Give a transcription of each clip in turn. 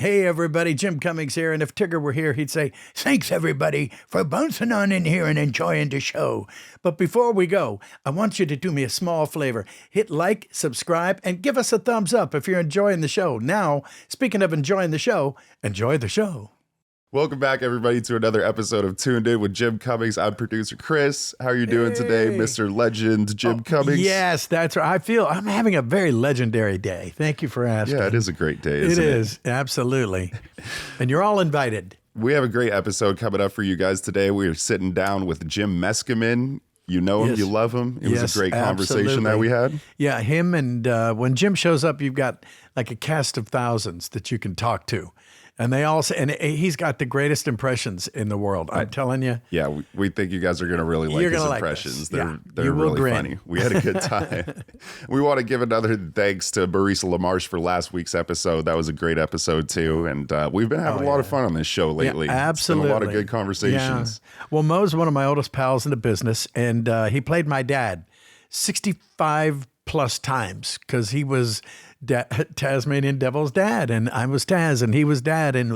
Hey, everybody, Jim Cummings here. And if Tigger were here, he'd say, thanks, everybody, for bouncing on in here and enjoying the show. But before we go, I want you to do me a small favor. Hit like, subscribe, and give us a thumbs up if you're enjoying the show. Now, speaking of enjoying the show, enjoy the show. Welcome back, everybody, to another episode of Toon'd In with Jim Cummings. I'm producer Chris. How are you doing today, Mr. Legend Jim Cummings? Yes, that's right. I feel I'm having a very legendary day. Thank you for asking. Yeah, it is a great day, isn't it? It is, absolutely. And you're all invited. We have a great episode coming up for you guys today. We are sitting down with Jim Meskimen. You know him, you love him. It was a great conversation that we had. Yeah, him, and when Jim shows up, you've got like a cast of thousands that you can talk to. And they all say, and he's got the greatest impressions in the world. I'm telling you. Yeah, we think you guys are going to really like his impressions. They're really funny. We had a good time. We want to give another thanks to Marisa LaMarche for last week's episode. That was a great episode too. And we've been having a lot of fun on this show lately. Yeah, absolutely. It's been a lot of good conversations. Yeah. Well, Mo's one of my oldest pals in the business, and he played my dad 65 plus times because he was Tasmanian Devil's dad, and I was Taz, and he was dad, and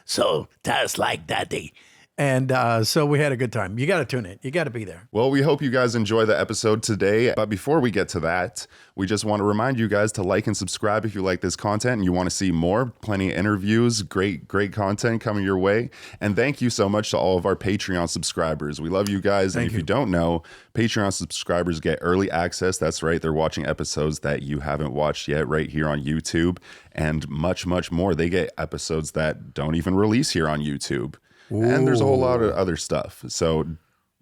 so Taz like daddy. And so we had a good time. You got to tune in. You got to be there. Well, we hope you guys enjoy the episode today. But before we get to that, we just want to remind you guys to like and subscribe if you like this content and you want to see more. Plenty of interviews, great content coming your way. And thank you so much to all of our Patreon subscribers. We love you guys. And if you don't know, Patreon subscribers get early access. That's right. They're watching episodes that you haven't watched yet right here on YouTube, and much, much more. They get episodes that don't even release here on YouTube. Ooh. And there's a whole lot of other stuff. So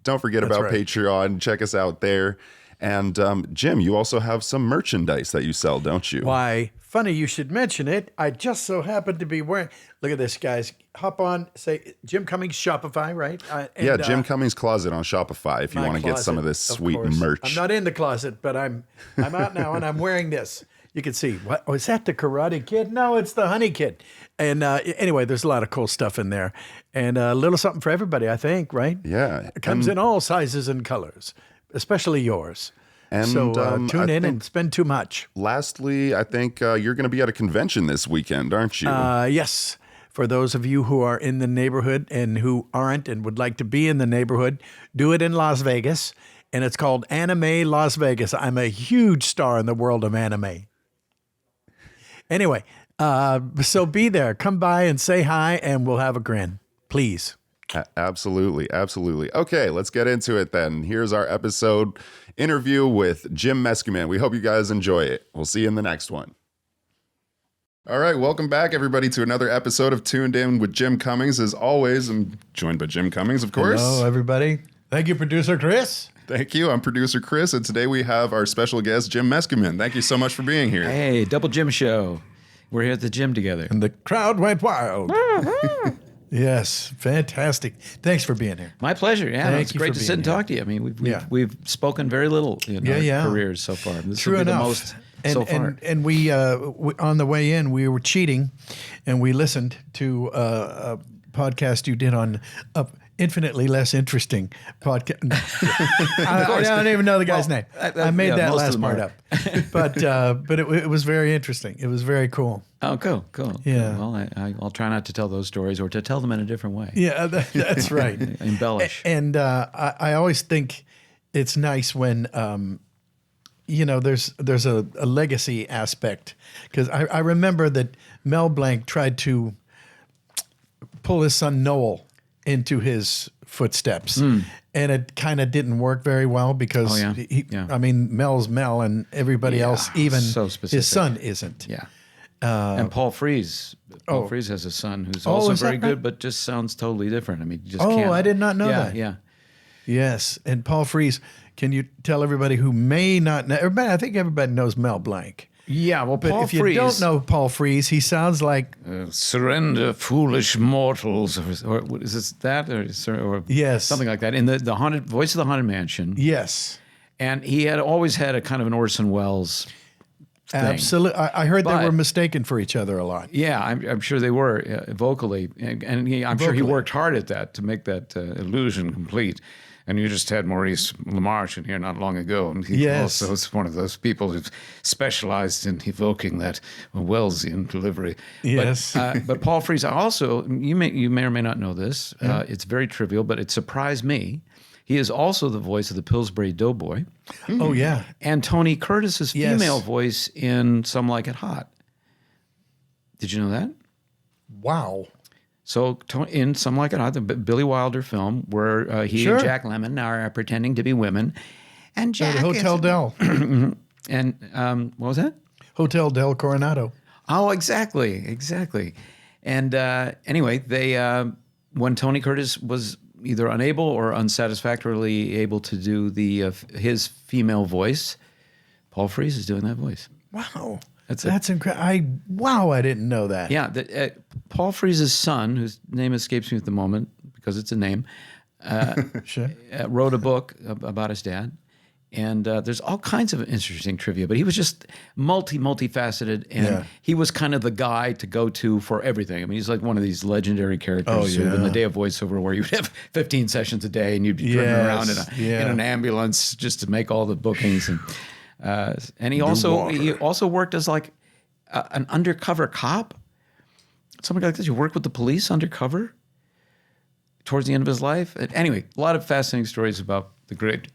don't forget about Patreon. Check us out there. And Jim, you also have some merchandise that you sell, don't you? Why, funny you should mention it. I just so happen to be wearing, look at this, guys. Hop on, say Jim Cummings Shopify, right? Yeah, Jim Cummings Closet on Shopify if you want to get some of this sweet merch. I'm not in the closet, but I'm out now, and I'm wearing this. You can see, what was that, the Karate Kid? No, it's the Honey Kid. And anyway, there's a lot of cool stuff in there. And a little something for everybody, I think, right? Yeah. It comes in all sizes and colors, especially yours. And so tune in and spend too much. Lastly, I think you're going to be at a convention this weekend, aren't you? Yes. For those of you who are in the neighborhood and who aren't and would like to be in the neighborhood, do it in Las Vegas. And it's called Anime Las Vegas. I'm a huge star in the world of anime. Anyway, so be there. Come by and say hi, and we'll have a grin. Please. Absolutely. Absolutely. Okay, let's get into it then. Here's our episode interview with Jim Meskimen. We hope you guys enjoy it. We'll see you in the next one. All right, welcome back, everybody, to another episode of Toon'd In with Jim Cummings. As always, I'm joined by Jim Cummings, of course. Hello, everybody. Thank you, producer Chris. Thank you. I'm producer Chris, and today we have our special guest, Jim Meskimen. Thank you so much for being here. Hey, double Jim show. We're here at the gym together. And the crowd went wild. Yes, fantastic. Thanks for being here. My pleasure. Yeah, it's great to sit and talk to you. I mean, we've spoken very little in our careers so far. This will be the most so far. And we on the way in, we were cheating, and we listened to a podcast you did on Infinitely Less Interesting podcast. I don't even know the guy's name. I made that last part up. But it was very interesting. It was very cool. Oh, cool. Yeah. Well, I'll try not to tell those stories or to tell them in a different way. Yeah, that's right. Embellish. And I always think it's nice when, there's a legacy aspect. Because I remember that Mel Blanc tried to pull his son Noel into his footsteps. And it kind of didn't work very well because, Mel's Mel and everybody else, even so his son isn't. Yeah. And Paul Frees. Paul Frees has a son who's also very good, but just sounds totally different. I mean, you just can't. I did not know that. Yeah. Yes. And Paul Frees, can you tell everybody who may not know? I think everybody knows Mel Blanc. Yeah, well, but Paul if you Frees, don't know Paul Frees, he sounds like surrender, foolish mortals, or what is this, that, or yes, something like that in the haunted voice of the Haunted Mansion. Yes, and he had always had a kind of an Orson Welles thing. Absolutely, I heard they were mistaken for each other a lot. Yeah, I'm sure they were vocally, and I'm sure he worked hard at that to make that illusion complete. And you just had Maurice LaMarche in here not long ago. And he also is one of those people who's specialized in evoking that Wellesian delivery. Yes. But Paul Frees also, you may or may not know this. It's very trivial, but it surprised me. He is also the voice of the Pillsbury Doughboy. Oh, yeah. And Tony Curtis's female voice in Some Like It Hot. Did you know that? Wow. So in Some Like It Hot, the Billy Wilder film, where he and Jack Lemmon are pretending to be women. And Jack Hotel Del. And what was that? Hotel Del Coronado. Oh, exactly. And anyway, they when Tony Curtis was either unable or unsatisfactorily able to do his female voice, Paul Frees is doing that voice. Wow. That's incredible. I didn't know that. Yeah, Paul Frees' son, whose name escapes me at the moment because it's a name, wrote a book about his dad. And there's all kinds of interesting trivia, but he was just multifaceted, and he was kind of the guy to go to for everything. I mean, he's like one of these legendary characters in the day of voiceover where you'd have 15 sessions a day and you'd be driven around in an ambulance just to make all the bookings. And he also worked as like an undercover cop, something like this. You work with the police undercover towards the end of his life. Anyway, a lot of fascinating stories about the great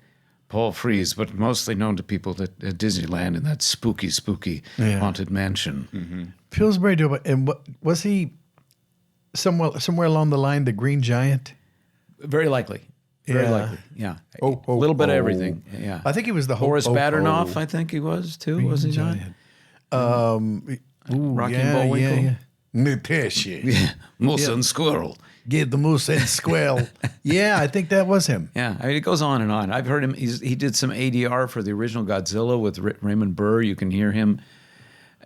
Paul Frees, but mostly known to people at Disneyland in that spooky haunted mansion. Mm-hmm. Pillsbury Doughboy, and was he somewhere along the line the Green Giant? Very likely. Very likely, yeah. A little bit of everything, yeah. I think he was the Horace Baddernoff, I think he was too, was he not? Rocky and Bullwinkle. Yeah. Natasha. Yeah, Moose and Squirrel. Get the moose and squirrel. Yeah, I think that was him. Yeah, I mean, it goes on and on. I've heard him. He did some ADR for the original Godzilla with Raymond Burr. You can hear him.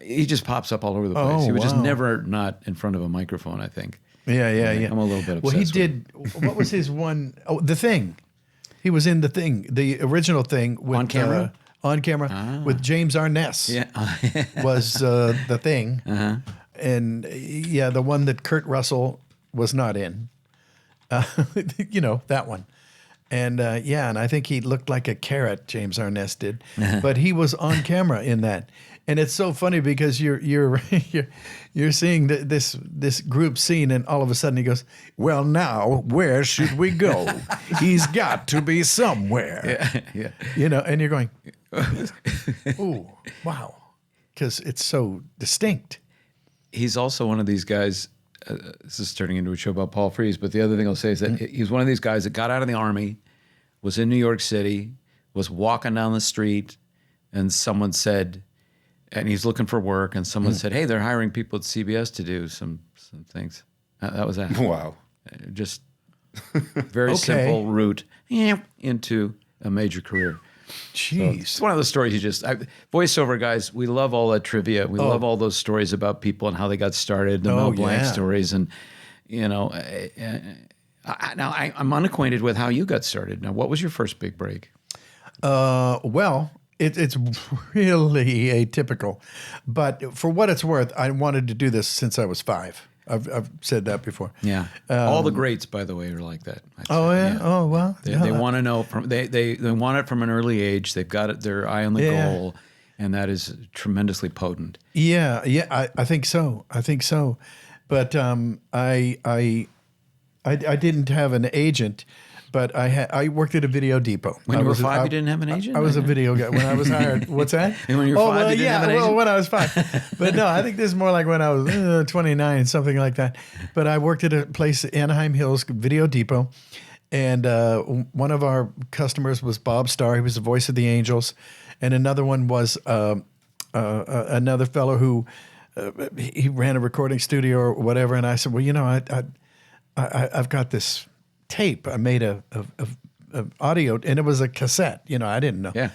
He just pops up all over the place. He was just never not in front of a microphone, I think. Yeah. I'm a little bit obsessed. Well, he did. What was his one? Oh, The Thing. He was in The Thing, the original Thing with On camera. with James Arness. Yeah, was The Thing, and the one that Kurt Russell was not in. That one. And and I think he looked like a carrot, James Arness did, but he was on camera in that. And it's so funny because you're seeing this group scene, and all of a sudden he goes, "Well, now where should we go? He's got to be somewhere." Yeah. And you're going, "Ooh, wow," because it's so distinct. He's also one of these guys. This is turning into a show about Paul Frees, but the other thing I'll say is that he's one of these guys that got out of the Army, was in New York City, was walking down the street, and someone said, and he's looking for work, and someone said, "Hey, they're hiring people at CBS to do some things." That was that. Wow. Just very simple route into a major career. Jeez. So it's one of those stories voiceover guys, we love all that trivia. We love all those stories about people and how they got started, the Mel Blanc stories. And, now I'm unacquainted with how you got started. Now, what was your first big break? Well, it's really atypical. But for what it's worth, I wanted to do this since I was 5. I've said that before. Yeah. All the greats, by the way, are like that. Oh, yeah? Oh, well. They want to know they want it from an early age. They've got their eye on the goal, and that is tremendously potent. Yeah. I think so. But I didn't have an agent, but I worked at a Video Depot. When you were 5, you didn't have an agent? I was a video guy when I was hired. What's that? And when you were 5, you didn't have an agent? Well, when I was 5. But no, I think this is more like when I was 29, something like that. But I worked at a place, Anaheim Hills Video Depot, and one of our customers was Bob Starr. He was the voice of the Angels. And another one was another fellow who he ran a recording studio or whatever. And I said, well, I've got this tape. I made a audio, and it was a cassette. I didn't know. Yeah.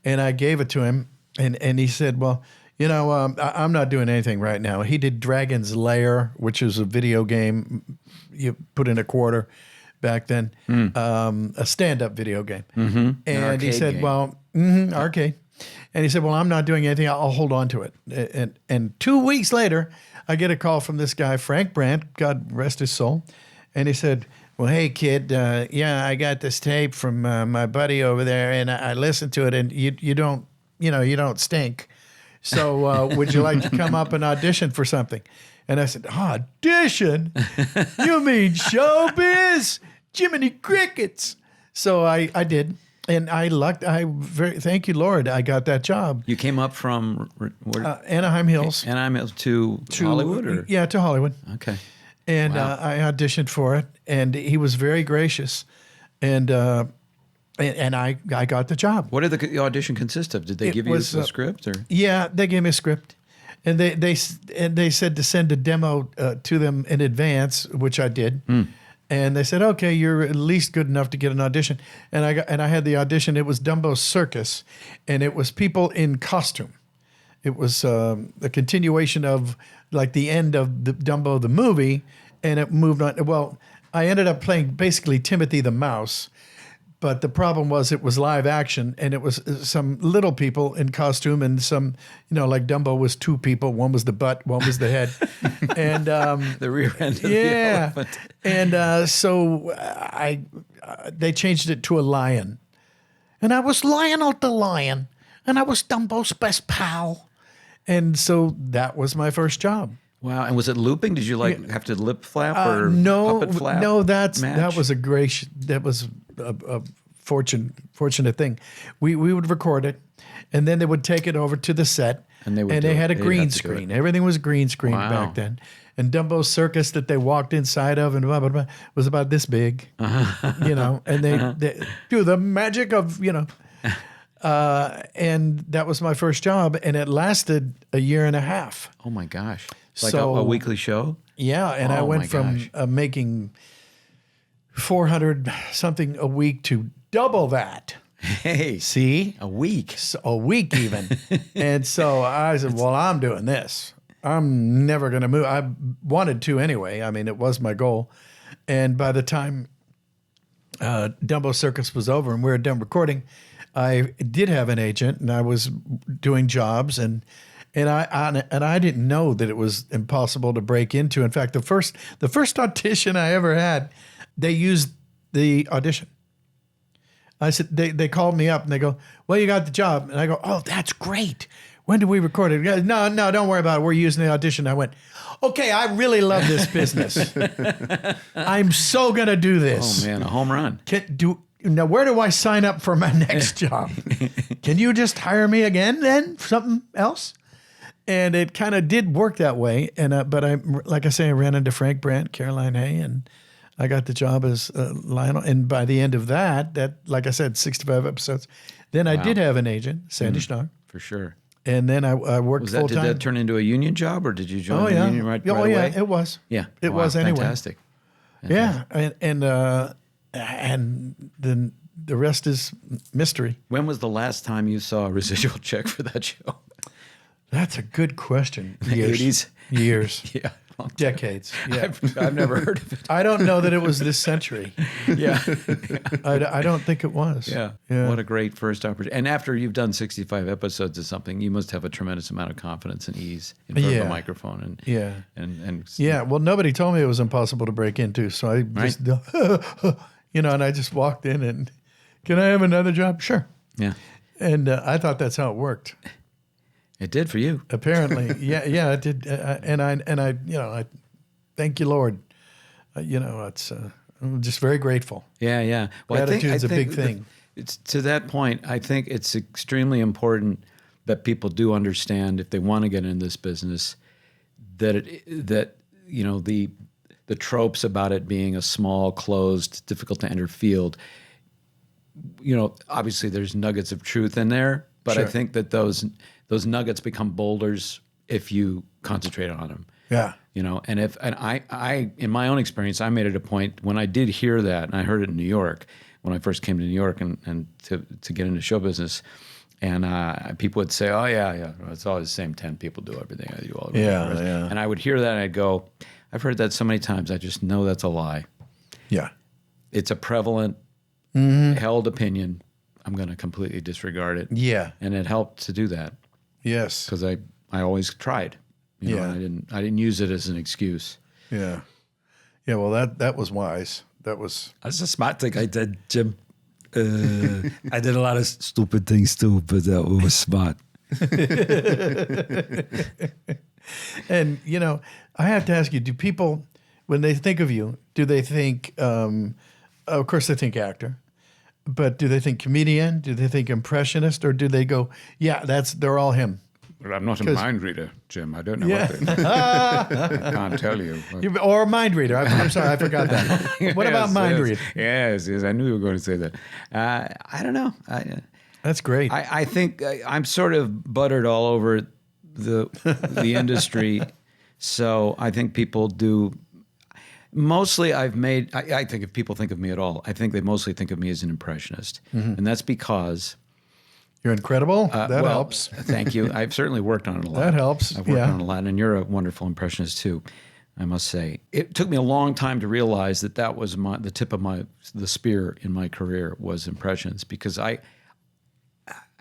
And I gave it to him, and he said, well, I'm not doing anything right now. He did Dragon's Lair, which is a video game. You put in a quarter back then, a stand-up video game. Mm-hmm. And he said, well, arcade. And he said, well, I'm not doing anything. I'll hold on to it. And 2 weeks later, I get a call from this guy, Frank Brandt, God rest his soul. And he said, well, hey kid, yeah, I got this tape from my buddy over there, and I listened to it, and you don't stink. So would you like to come up and audition for something? And I said, audition? You mean showbiz? Jiminy Crickets. So I did. And thank you, Lord, I got that job. You came up from Anaheim Hills. Anaheim Hills to Hollywood? Or? Yeah, to Hollywood. Okay. And I auditioned for it, and he was very gracious. And I got the job. What did the audition consist of? Did they give you the script? Or? Yeah, they gave me a script. And they said to send a demo to them in advance, which I did. And they said, "Okay, you're at least good enough to get an audition." And I had the audition. It was Dumbo Circus, and it was people in costume. It was a continuation of like the end of the Dumbo the movie, and it moved on. Well, I ended up playing basically Timothy the Mouse. But the problem was it was live action, and it was some little people in costume, and some, like Dumbo was two people. One was the butt, one was the head. And the rear end of the elephant. And so they changed it to a lion. And I was Lionel the Lion, and I was Dumbo's best pal. And so that was my first job. Wow. And was it looping? Did you have to lip flap or puppet flap? No, that was a fortunate thing. We would record it, and then they would take it over to the set, and they had a green screen. Everything was green screen back then. And Dumbo's circus that they walked inside of and blah, blah, blah, was about this big, and they do the magic of, and that was my first job, and it lasted a year and a half. Oh my gosh. Like a weekly show? Yeah, and I went from making 400 something a week to double that. Hey, see? A week. So, a week even. And so I said, well, I'm doing this. I'm never going to move. I wanted to anyway. I mean, it was my goal. And by the time Dumbo Circus was over and we were done recording, I did have an agent, and I was doing jobs, and I didn't know that it was impossible to break into. In fact, the first audition I ever had, they used the audition. I said, they called me up and they go, well, you got the job. And I go, oh, that's great. When do we record it? Goes, no, don't worry about it. We're using the audition. I went, okay, I really love this business. I'm so going to do this. Oh, man, a home run. Now, where do I sign up for my next job? Can you just hire me again then? Something else? And it kind of did work that way. And but I ran into Frank Brandt, Caroline Hay, and I got the job as Lionel. And by the end of that, like I said, 65 episodes. Then I did have an agent, Sandy Schnar. For sure. And then I worked full time. Did that turn into a union job, or did you join the union right away? Yeah, it was. Yeah, it was anyway. Fantastic. Yeah, and then the rest is mystery. When was the last time you saw a residual check for that show? That's a good question. Years. 80s? Years. Yeah. Decades. Yeah. I've never heard of it. I don't know that it was this century. Yeah. I don't think it was. Yeah. What a great first opportunity. And after you've done 65 episodes of something, you must have a tremendous amount of confidence and ease in front of the microphone. And well, nobody told me it was impossible to break into, so I just, and I just walked in and, can I have another job? Sure. Yeah. And I thought that's how it worked. It did for you. Apparently. Yeah, it did. And I thank you, Lord. I'm just very grateful. Yeah. Well, Gratitude's a big thing. It's to that point, I think it's extremely important that people do understand, if they want to get in this business, that the tropes about it being a small, closed, difficult to enter field, obviously there's nuggets of truth in there, but Sure. I think that those nuggets become boulders if you concentrate on them. Yeah. And I in my own experience, I made it a point when I did hear that, and I heard it in New York when I first came to New York and to get into show business, and people would say, "Oh yeah, it's always the same 10 people do everything I do all the time." Yeah. And I would hear that and I'd go, "I've heard that so many times. I just know that's a lie." Yeah. It's a prevalent, held opinion. I'm going to completely disregard it. Yeah. And it helped to do that. Yes. Because I always tried. I didn't use it as an excuse. Yeah. Yeah. Well, that was wise. That was That's a smart thing I did, Jim. I did a lot of stupid things too, but that was smart. And, you know, I have to ask you, do people, when they think of you, do they think, of course they think actor, but do they think comedian? Do they think impressionist? Or do they go, yeah, they're all him? Well, I'm not a mind reader, Jim. I don't know what they I can't tell you. Or a mind reader. I'm sorry, I forgot that. What about mind reader? Yes, I knew you were going to say that. I don't know. That's great. I think I'm sort of buttered all over the industry, so I think people do. Mostly, I think if people think of me at all, I think they mostly think of me as an impressionist, and that's because You're incredible. That helps. Thank you. I've certainly worked on it a lot. That helps. I've worked on it a lot, and you're a wonderful impressionist too, I must say. It took me a long time to realize that was the tip of the spear in my career was impressions, because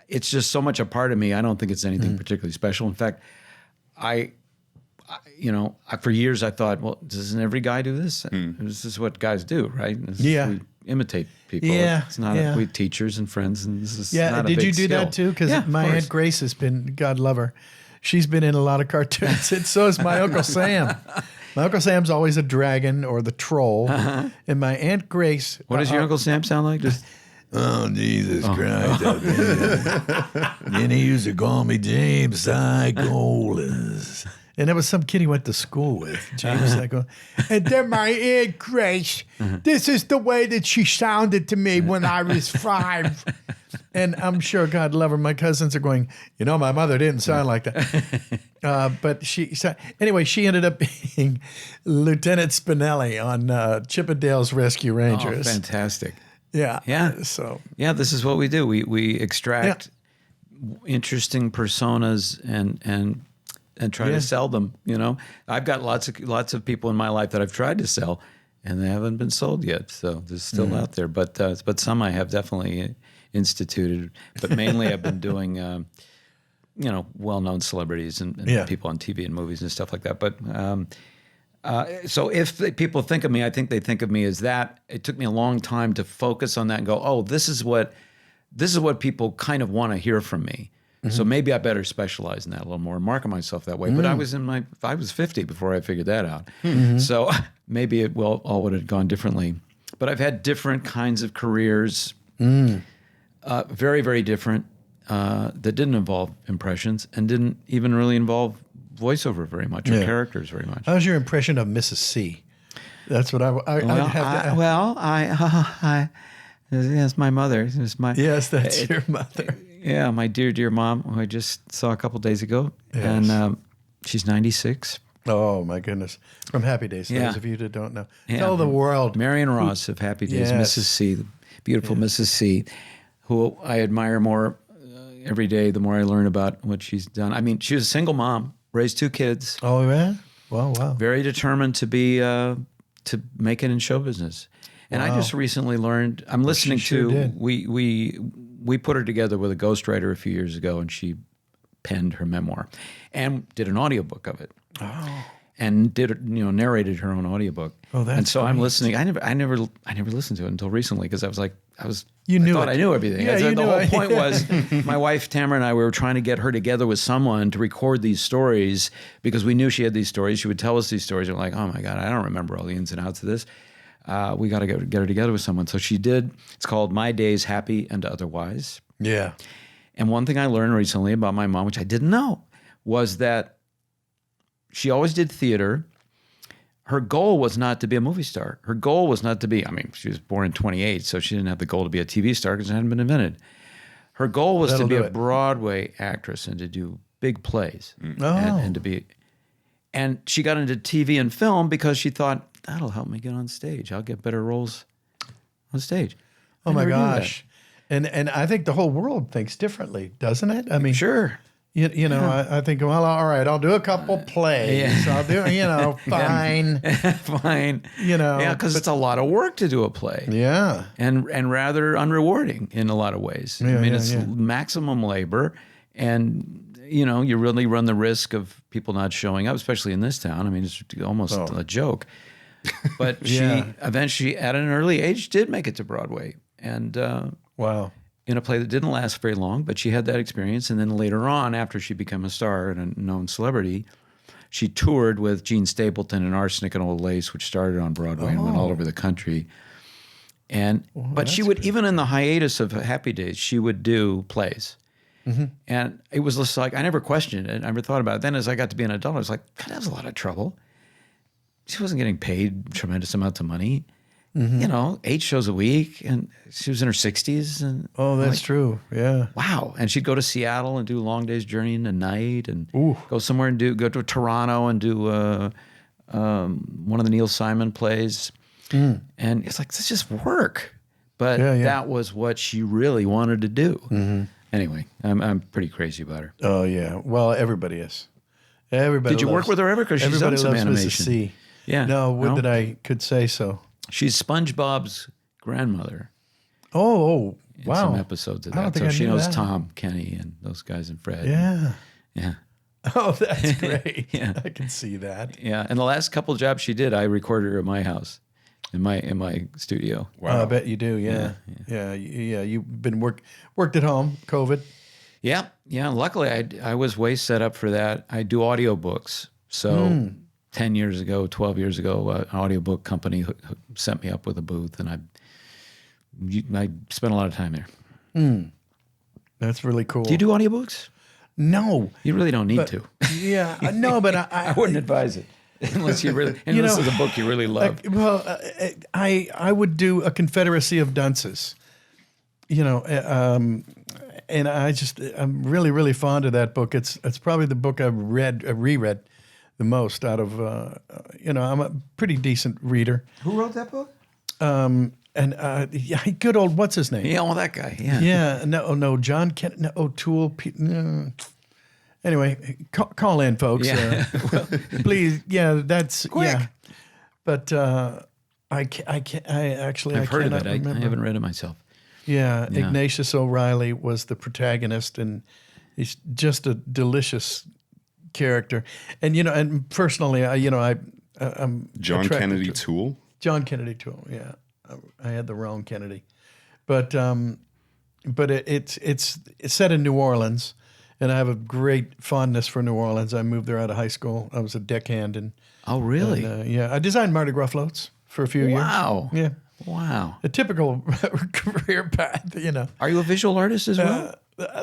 it's just so much a part of me. I don't think it's anything particularly special. In fact, for years I thought, well, doesn't every guy do this? This is what guys do, right? We imitate people. Yeah. It's not we teachers and friends, and this is not a did big you do skill. that too? Because my Aunt Grace has been, God love her, she's been in a lot of cartoons, and so is my Uncle Sam. My Uncle Sam's always a dragon or the troll, and my Aunt Grace. What does your Uncle Sam sound like? Just Oh, Jesus Christ. Then he used to call me James Psycholis. And there was some kid he went to school with, James. And then my Aunt Grace, this is the way that she sounded to me when I was 5. And I'm sure, God love her, my cousins are going, my mother didn't sound like that. But she ended up being Lieutenant Spinelli on Chip and Dale's Rescue Rangers. Oh, fantastic. Yeah. Yeah. So. Yeah, this is what we do. We extract interesting personas and try to sell them. I've got lots of people in my life that I've tried to sell, and they haven't been sold yet. So they're still out there. But some I have definitely instituted. But mainly I've been doing, well-known celebrities and people on TV and movies and stuff like that. But so if people think of me, I think they think of me as that. It took me a long time to focus on that and go, oh, this is what people kind of want to hear from me. So maybe I better specialize in that a little more and market myself that way. But I was 50 before I figured that out. So maybe it all would have gone differently. But I've had different kinds of careers, very, very different, that didn't involve impressions and didn't even really involve voiceover very much or characters very much. How's your impression of Mrs. C? That's what I'd have to. Yes, my mother. Yes, that's your mother. Yeah, my dear mom, who I just saw a couple days ago, and she's 96. Oh my goodness! From Happy Days, for those of you that don't know, tell the world. Marion Ross of Happy Days, Mrs. C, the beautiful Mrs. C, who I admire more every day. The more I learn about what she's done. I mean, she was a single mom, raised 2 kids. Oh yeah, wow. Very determined to be to make it in show business. And I just recently learned. I'm listening to. We put her together with a ghostwriter a few years ago, and she penned her memoir, and did an audiobook of it. Oh. And narrated her own audiobook. Oh, that's. And so I'm listening. I never listened to it until recently because I thought I knew everything. Yeah, the whole point was my wife Tamara and I, we were trying to get her together with someone to record these stories because we knew she had these stories. She would tell us these stories. And we're like, oh my God, I don't remember all the ins and outs of this. We got to get her together with someone. So she did. It's called My Days Happy and Otherwise. Yeah. And one thing I learned recently about my mom, which I didn't know, was that she always did theater. Her goal was not to be a movie star. Her goal was not to be, she was born in 28, so she didn't have the goal to be a TV star because it hadn't been invented. Her goal was to be a Broadway actress and to do big plays. And to be, and she got into TV and film because she thought, that'll help me get on stage. I'll get better roles on stage. Oh my gosh. And I think the whole world thinks differently, doesn't it? Sure. I think, well, all right, I'll do a couple plays. I'll do, fine. Fine. Yeah, because it's a lot of work to do a play. Yeah. And rather unrewarding in a lot of ways. It's maximum labor, and you really run the risk of people not showing up, especially in this town. It's almost a joke. But she eventually, at an early age, did make it to Broadway. And Wow. in a play that didn't last very long, but she had that experience. And then later on, after she became a star and a known celebrity, she toured with Gene Stapleton and Arsenic and Old Lace, which started on Broadway and went all over the country. And but she would, even in the hiatus of Happy Days, she would do plays. And it was just like, I never questioned it. I never thought about it. Then as I got to be an adult, I was like, God, that was a lot of trouble. She wasn't getting paid tremendous amounts of money. You know, 8 shows a week, and she was in her 60s. And that's true. Yeah. wow. And she'd go to Seattle and do a long day's journey in the night, and go somewhere and go to Toronto and do one of the Neil Simon plays. And it's like, this just work. But that was what she really wanted to do. Anyway, I'm pretty crazy about her. Oh, yeah. Well, everybody is. Everybody. Did you work with her ever? Because she's done some animation. Mrs. C. Yeah. No, would that I could say so. She's SpongeBob's grandmother. Oh, In wow. some episodes of I don't that. think So I she knew knows that. Tom, Kenny, and those guys and Fred. Yeah. Yeah. Oh, that's great. Yeah. I can see that. Yeah. And the last couple jobs she did, I recorded her at my house, in my studio. Wow. I bet you do. Yeah. Yeah. You've been worked at home, COVID. Yeah. Yeah. Luckily, I was way set up for that. I do audiobooks. So 10 years ago, 12 years ago, an audiobook company sent me up with a booth, and I spent a lot of time there. That's really cool. Do you do audiobooks? No. You really don't need to. Yeah. No, but I wouldn't advise it unless this is a book you really love. I would do a Confederacy of Dunces, and I'm really, really fond of that book. It's probably the book I've reread the most out of, I'm a pretty decent reader. Who wrote that book? Good old, what's his name? Yeah, well, that guy. Yeah. Yeah, no, John Kennedy, no, O'Toole. No. Anyway, call in, folks. Yeah. Please. Yeah, that's Quick. yeah. But I can't. I've heard of it. I haven't read it myself. Yeah, Ignatius O'Reilly was the protagonist, and he's just a delicious character. And and personally, I'm John attracted Kennedy to- Toole. John Kennedy Toole. Yeah, I had the wrong Kennedy, but it's set in New Orleans, and I have a great fondness for New Orleans. I moved there out of high school. I was a deckhand, and Oh, really? I designed Mardi Gras floats for a few years. Wow. Yeah, Wow. a typical career path. Are you a visual artist as well?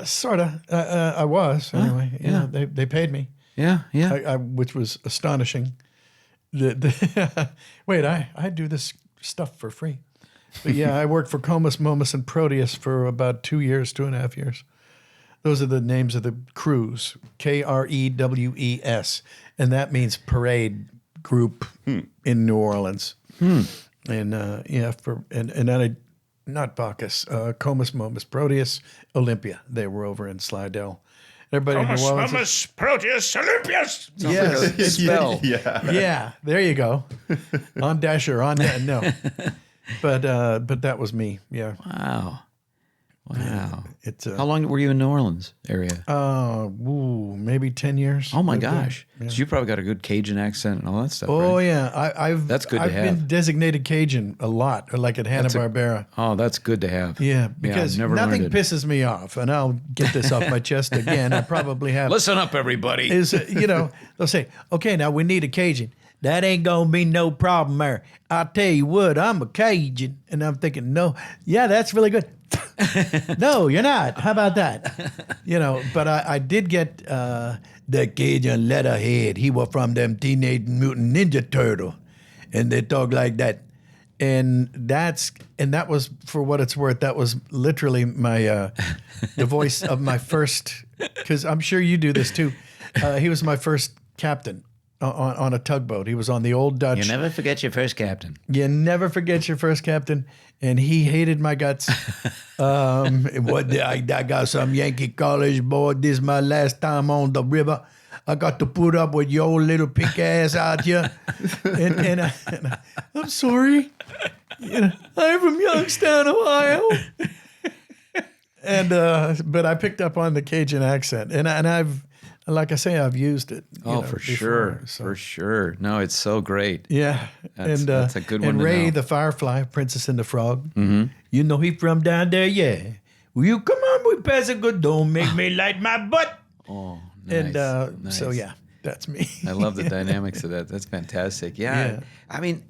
Sort of. I was anyway. yeah. They paid me, Yeah. Yeah. which was astonishing. Wait, I do this stuff for free. But yeah, I worked for Comus, Momus, and Proteus for about 2.5 years. Those are the names of the crews, KREWES, and that means parade group in New Orleans. And and then not Bacchus, Comus, Momus, Proteus, Olympia. They were over in Slidell. Everybody in New Orleans. Proteus, Olympius. Yes, Good spell. yeah, there you go. On Dasher, on that. No, but that was me. Yeah, Wow. it's How long were you in New Orleans area? maybe 10 years. Oh my Lived there. gosh. So you probably got a good Cajun accent and all that stuff. Oh right? yeah, I've That's good to I've been have. designated Cajun a lot, like at Hanna-Barbera. Oh, that's good to have. Yeah, because I've never nothing learned it. pisses me off, and I'll get this off my chest again. I probably have. Listen up, everybody. Is they'll say, okay, now we need a Cajun. That ain't gonna be no problem there. I'll tell you what, I'm a Cajun, and I'm thinking, no, yeah, that's really good. No, you're not. How about that? But I did get the Cajun letterhead. He was from them Teenage Mutant Ninja Turtle, and they talk like that. And that was, for what it's worth, that was literally my the voice of my first. Because I'm sure you do this too. He was my first captain on a tugboat. He was on the old Dutch. You never forget your first captain. You never forget your first captain, and he hated my guts. I got some Yankee college boy. This is my last time on the river. I got to put up with your little pink ass out here, and I'm sorry. I'm from Youngstown, Ohio. And but I picked up on the Cajun accent, and I've like I say, I've used it. For sure. For sure. No, it's so great. Yeah. That's a good one And to Ray know. the Firefly, Princess and the Frog. Mm-hmm. You know he from down there, yeah. Will you come on, we pass a good, don't make me light my butt. Oh, nice. And so, yeah, that's me. I love the dynamics of that. That's fantastic. Yeah. I mean,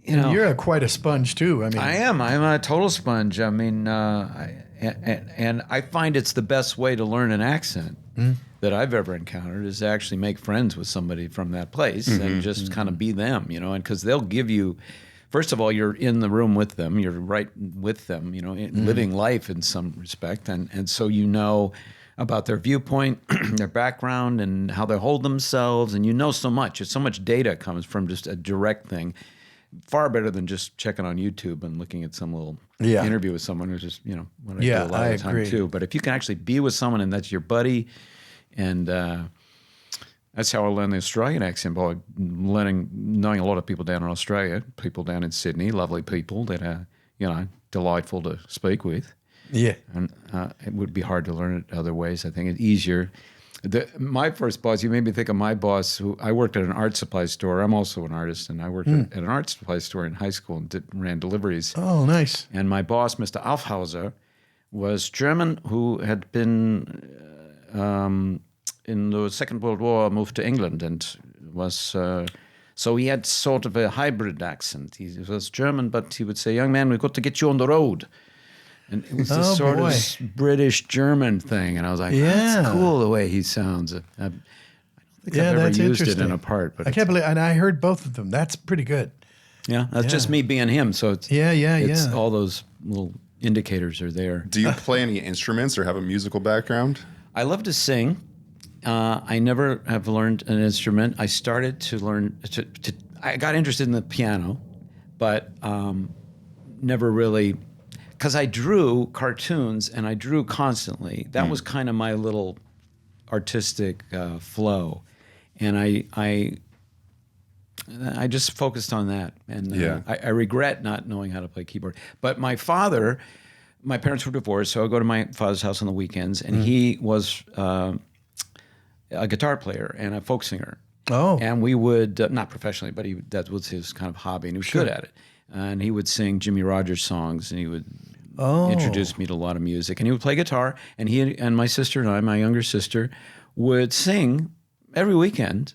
You're quite a sponge, too. I mean, I am. I'm a total sponge. I mean, and I find it's the best way to learn an accent that I've ever encountered is to actually make friends with somebody from that place and just kind of be them, and because they'll give you, first of all, you're in the room with them, you're right with them, living life in some respect, and so about their viewpoint, their background, and how they hold themselves, and so much. So much data comes from just a direct thing. Far better than just checking on YouTube and looking at some little interview with someone who's just, what I do a lot of the time agree. too. But if you can actually be with someone and that's your buddy, and that's how I learned the Australian accent, by knowing a lot of people down in Australia, people down in Sydney, lovely people that are, delightful to speak with. Yeah. And it would be hard to learn it other ways. I think it's easier. My first boss, you made me think of my boss, who I worked at an art supply store. I'm also an artist, and I worked at an art supply store in high school and ran deliveries. Oh, nice. And my boss, Mr. Aufhauser, was German, who had been in the Second World War, moved to England, and was so he had sort of a hybrid accent. He was German, but he would say, "Young man, we've got to get you on the road." And it was this sort of British-German thing. And I was like, that's cool the way he sounds. I don't think I've ever used it in a part. But I can't believe, and I heard both of them. That's pretty good. Yeah, that's just me being him. So it's Yeah. all those little indicators are there. Do you play any instruments or have a musical background? I love to sing. I never have learned an instrument. I started to learn, I got interested in the piano, but never really... Because I drew cartoons and I drew constantly. That was kind of my little artistic flow, and I just focused on that. And I regret not knowing how to play keyboard. But my parents were divorced, so I go to my father's house on the weekends, and he was a guitar player and a folk singer. Oh, and we would not professionally, but that was his kind of hobby, and he was good at it. And he would sing Jimmy Rogers songs, and he would introduce me to a lot of music. And he would play guitar, and he and my sister and I, my younger sister, would sing every weekend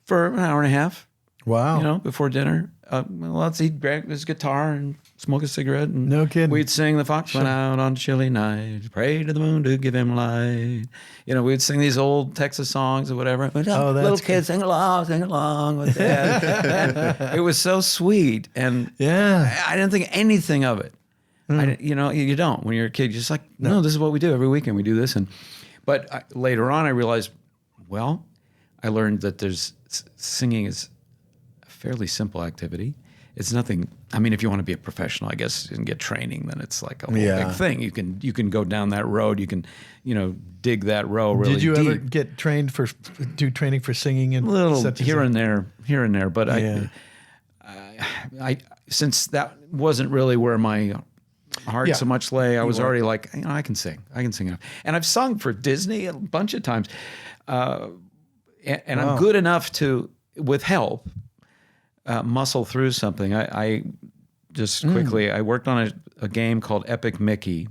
for an hour and a half. Wow. Before dinner. Let's eat his guitar and smoke a cigarette. And no kidding. We'd sing The Fox Went Out on a Chilly Night, pray to the moon to give him light. We'd sing these old Texas songs or whatever. Little kids, sing along with that. It was so sweet. And I didn't think anything of it. You don't. When you're a kid, you're just like, no, this is what we do every weekend. We do this. But later on, I realized, I learned that singing is a fairly simple activity. It's nothing. I mean, if you want to be a professional, I guess, and get training, then it's like a whole big thing. You can go down that road. You can, dig that row really deep. Did you ever get trained do training for singing and little here and there? But I since that wasn't really where my heart so much lay, I was already like, I can sing enough. And I've sung for Disney a bunch of times, and I'm good enough to, with help, muscle through something. I just quickly, I worked on a game called Epic Mickey.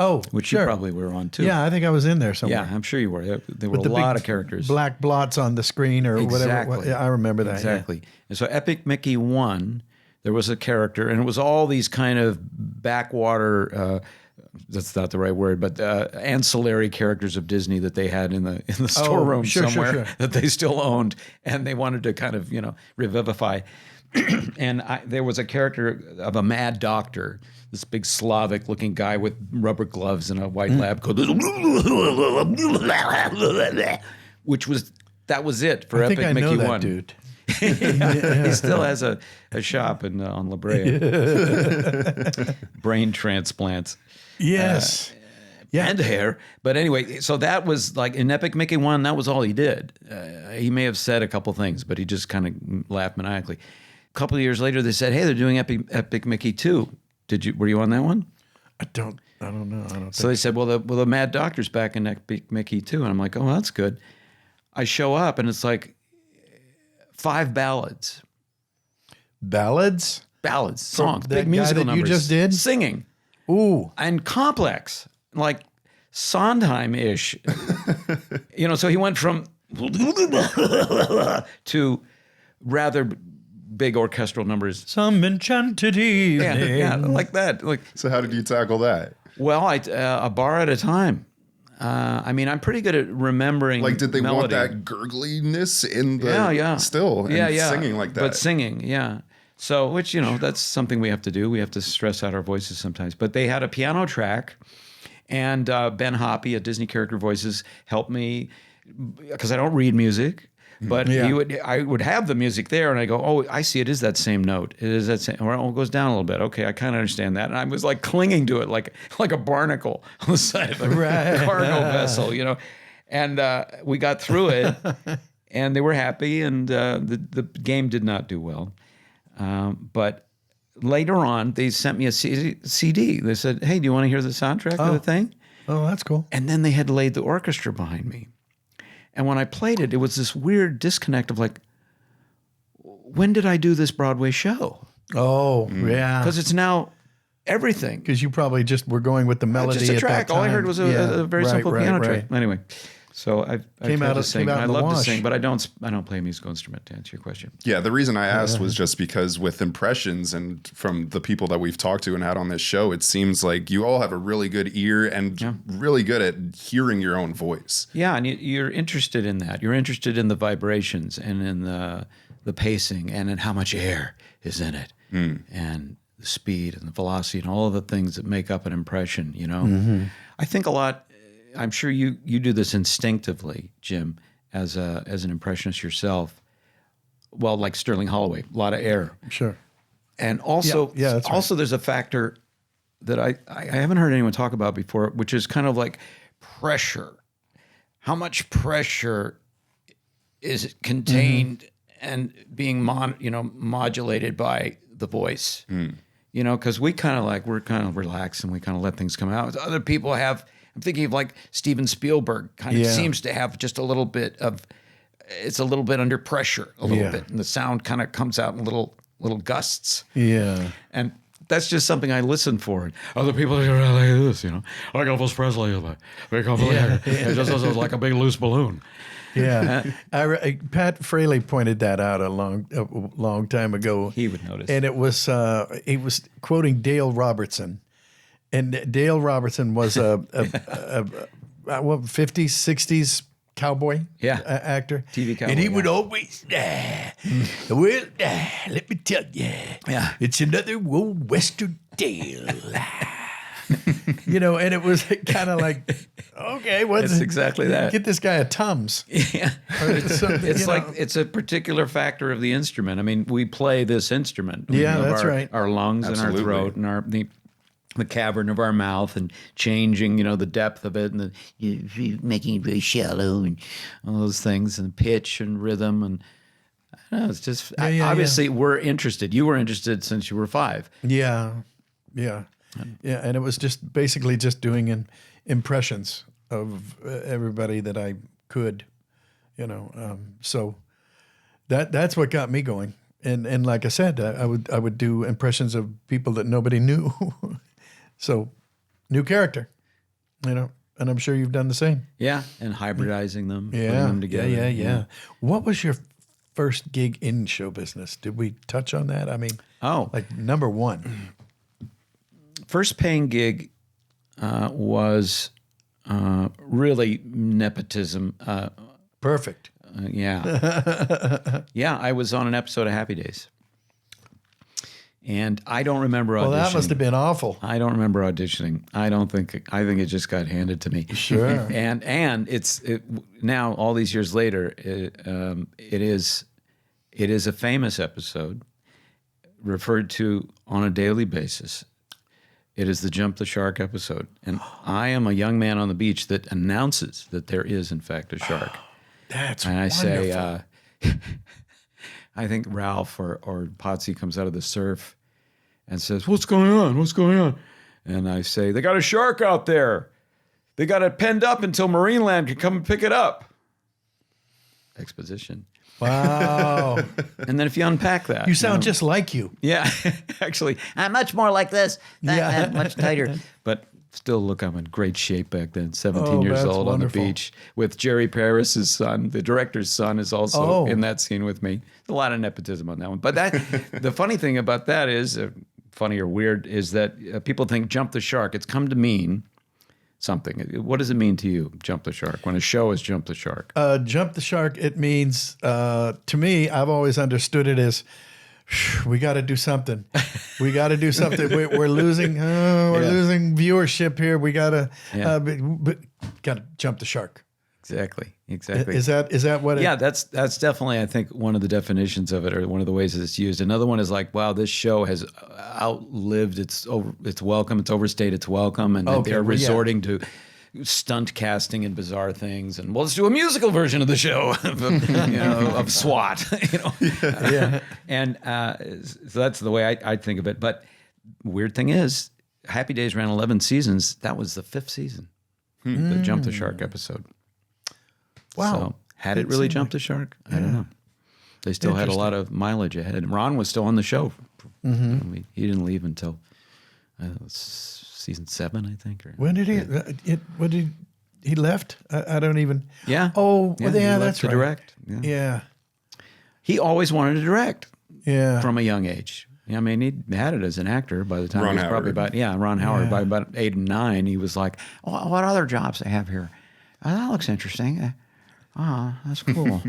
Oh, which you probably were on too. Yeah, I think I was in there somewhere. Yeah, I'm sure you were. There were a lot of characters. Black blots on the screen or whatever. Yeah, I remember that. Exactly. Yeah. And so Epic Mickey 1, there was a character, and it was all these kind of backwater, that's not the right word, but ancillary characters of Disney that they had in the storeroom somewhere that they still owned, and they wanted to kind of, revivify. And there was a character of a mad doctor, this big Slavic-looking guy with rubber gloves and a white lab coat, that was it for Epic Mickey 1. I think I know that dude. He still has a shop on La Brea. Brain transplants. Yes. And hair. But anyway, so that was like in Epic Mickey 1, that was all he did. He may have said a couple things, but he just kind of laughed maniacally. A couple of years later, they said, hey, they're doing Epic Mickey 2. Were you on that one? I don't I don't know. I don't So they said, well, the Mad Doctor's back in Mickey too. And I'm like, oh, well, that's good. I show up and it's like 5 ballads. Ballads? Ballads, songs, that big guy musical that you numbers. just did? Singing. Ooh. And complex, like Sondheim-ish. So he went from to rather big orchestral numbers. Some enchanted evening. Yeah, like that. Like, So how did you tackle that? well, a bar at a time. I'm pretty good at remembering. Like, did they melody. want that gurgliness in the still and singing like that? But singing, yeah. So, which, that's something we have to do. We have to stress out our voices sometimes. But they had a piano track, and Ben Hoppy at Disney Character Voices helped me, because I don't read music. But I would have the music there, and I go, oh, I see. It is that same note. It is that same. Or it goes down a little bit. Okay, I kind of understand that. And I was like clinging to it, like a barnacle on the side of a cargo vessel, And we got through it, and they were happy. And the game did not do well. But later on, they sent me a CD. They said, hey, do you want to hear the soundtrack of the thing? Oh, that's cool. And then they had laid the orchestra behind me. And when I played it, it was this weird disconnect of like, when did I do this Broadway show? Oh, yeah. Because it's now everything. Because you probably just were going with the melody Just a at track. that time. All I heard was a very simple piano track. Anyway, so I Came tried out to of- sing. came out I in the love to wash. sing, but I don't play a musical instrument, to answer your question. Yeah, the reason I asked was just because with impressions and from the people that we've talked to and had on this show, it seems like you all have a really good ear and really good at hearing your own voice. Yeah, and you're interested in that. You're interested in the vibrations and in the pacing and in how much air is in it and the speed and the velocity and all of the things that make up an impression, I think a lot. I'm sure you do this instinctively, Jim, as an impressionist yourself. Well, like Sterling Holloway, a lot of air. Sure. And also, that's right. also there's a factor that I haven't heard anyone talk about before, which is kind of like pressure. How much pressure is contained and being modulated by the voice? Because we're kind of relaxed and we kind of let things come out. Other people have. I'm thinking of like Steven Spielberg kind of seems to have just a little bit of, it's a little bit under pressure a little bit. And the sound kind of comes out in little gusts. Yeah. And that's just something I listen for. And other people are like this, like Elvis Presley. It just was like a big loose balloon. Yeah. Pat Fraley pointed that out a long time ago. He would notice. And it was, he was quoting Dale Robertson. And Dale Robertson was a 50s, 60s cowboy actor. TV cowboy. And he would always, well, let me tell you, it's another old Western tale. And it was kind of like, okay, It's exactly that. Get this guy a Tums. Yeah. It's like, it's a particular factor of the instrument. I mean, we play this instrument. Yeah, that's right. Our lungs and our throat and the cavern of our mouth and changing, the depth of it and making it very shallow and all those things and pitch and rhythm. And I don't know, it's just, obviously we're interested. You were interested since you were 5. Yeah. And it was just basically just doing impressions of everybody that I could, so that's what got me going. And like I said, I would do impressions of people that nobody knew. So new character, and I'm sure you've done the same. Yeah. And hybridizing them, putting them together. Yeah. What was your first gig in show business? Did we touch on that? I mean, like number 1. First paying gig was really nepotism. Perfect. Yeah. I was on an episode of Happy Days. And I don't remember auditioning. Well, that must have been awful. I don't remember auditioning. I think it just got handed to me. Sure. And now all these years later, it is a famous episode referred to on a daily basis. It is the Jump the Shark episode. And I am a young man on the beach that announces that there is, in fact, a shark. That's and I wonderful. say, I think Ralph or Potsy comes out of the surf and says, what's going on? And I say, they got a shark out there. They got it penned up until Marineland can come and pick it up. Exposition. Wow. And then if you unpack that. You sound just like you. Yeah, actually. I'm much more like this. That much tighter. But still, look, I'm in great shape back then, 17 years that's old wonderful. on the beach with Jerry Paris's son. The director's son is also in that scene with me. There's a lot of nepotism on that one. But the funny thing about that is, funny or weird, is that people think jump the shark. It's come to mean something. What does it mean to you, jump the shark, when a show is jump the shark? Jump the shark, it means, to me, I've always understood it as, we got to do something. We got to do something. We're losing losing viewership here. We got to jump the shark. Exactly. Is that what it Yeah, that's definitely, I think, one of the definitions of it, or one of the ways that it's used. Another one is like, wow, this show has outlived its welcome. It's overstayed its welcome, and they're resorting to stunt casting and bizarre things. And let's do a musical version of the show, of SWAT. And so that's the way I think of it. But weird thing is, Happy Days ran 11 seasons. That was the 5th season, the Jump the Shark episode. Wow. So had it really jumped the shark? I don't know. They still had a lot of mileage ahead. Ron was still on the show. He didn't leave until season 7, I think. When did he? He left? I don't even. Yeah. Oh, yeah, that's right. To direct. Yeah. He always wanted to direct. Yeah. From a young age. I mean, he had it as an actor by the time he was probably Ron Howard. By about 8 and 9, he was like, oh, what other jobs they have here? Oh, that looks interesting. That's cool.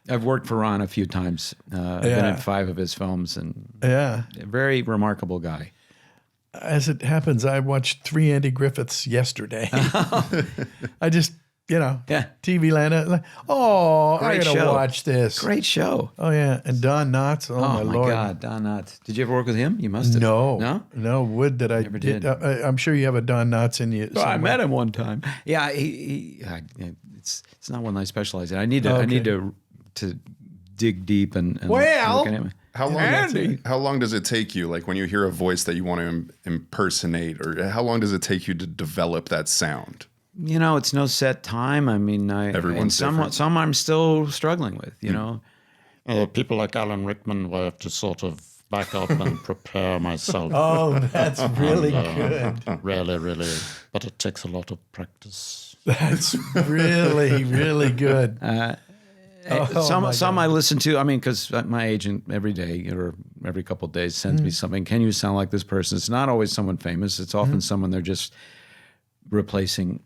I've worked for Ron a few times. Been in 5 of his films, and a very remarkable guy. As it happens, I watched 3 Andy Griffiths yesterday. I just, TV Land. I gotta watch this. Great show. Oh yeah, and Don Knotts. Oh my Lord. God, Don Knotts. Did you ever work with him? You must have. No. Would that I Never did. I'm sure you have a Don Knotts in you. Well, I met him one time. Yeah, it's not one I specialize in. I need to dig deep and look at him. How long does it take you, like when you hear a voice that you want to impersonate, or how long does it take you to develop that sound? It's no set time. I mean, some I'm still struggling with, People like Alan Rickman will have to sort of back up and prepare myself. Oh, that's really good. Really, really. But it takes a lot of practice. That's really, really good. Some I listen to, because my agent every day or every couple of days sends me something. Can you sound like this person? It's not always someone famous. It's often someone they're just replacing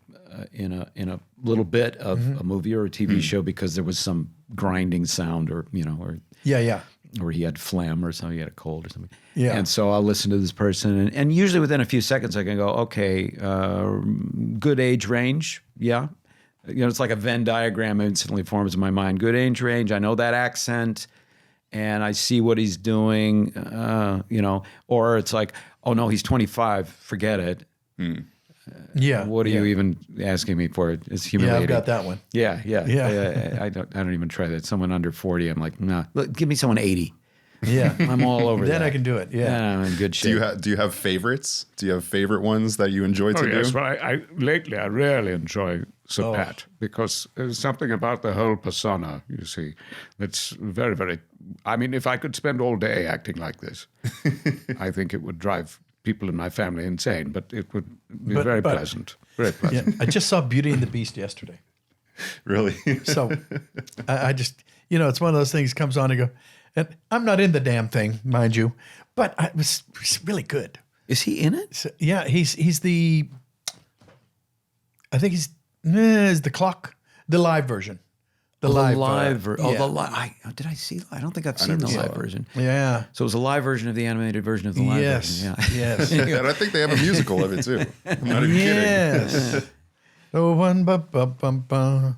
in a little bit of a movie or a TV show because there was some grinding sound or or he had phlegm or something, he had a cold or something. Yeah. And so I'll listen to this person and usually within a few seconds I can go, okay, good age range. Yeah. It's like a Venn diagram instantly forms in my mind. Good age range. I know that accent and I see what he's doing, or it's like, oh no, he's 25. Forget it. What are you even asking me for? It's humiliating. Yeah, I've got that one. Yeah. I don't even try that. Someone under 40, I'm like, nah. Look, give me someone 80. Yeah, I'm all over that. Then I can do it. Yeah, I'm in good shape. Do you have favorites? Do you have favorite ones that you enjoy to do? Yes, well, I lately I really enjoy Sir Pat because there's something about the whole persona. You see, that's very, very. I mean, if I could spend all day acting like this, I think it would drive people in my family insane. But it would be very pleasant. Very pleasant. Yeah, I just saw Beauty and the Beast yesterday. Really? So I just, it's one of those things comes on and go, and I'm not in the damn thing, mind you, but it was really good. Is he in it? So, yeah, he's the, I think he's the clock, the live version. The live version. Did I see? I don't think I've seen the live version. Yeah. So it was a live version of the animated version of the live version. Yeah. Yes. And I think they have a musical of it too. I'm not even kidding. Yes. Oh, one ba.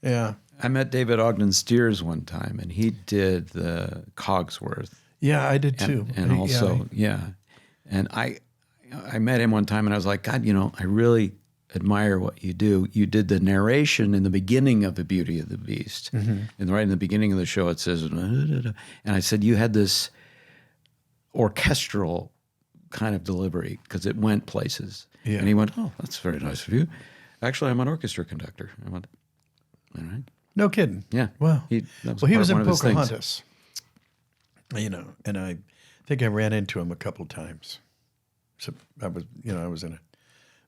Yeah. I met David Ogden Steers one time, and he did the Cogsworth. Yeah, I did too. And also, And I met him one time, and I was like, God, I really admire what you do. You did the narration in the beginning of The Beauty of the Beast. And right in the beginning of the show, it says, and I said, you had this orchestral kind of delivery because it went places. Yeah. And he went, "Oh, that's very nice of you. Actually, I'm an orchestra conductor." I went, "All right." No kidding. Yeah. Wow. He He was one in of his things. Pocahontas. And I think I ran into him a couple times. So I was in it.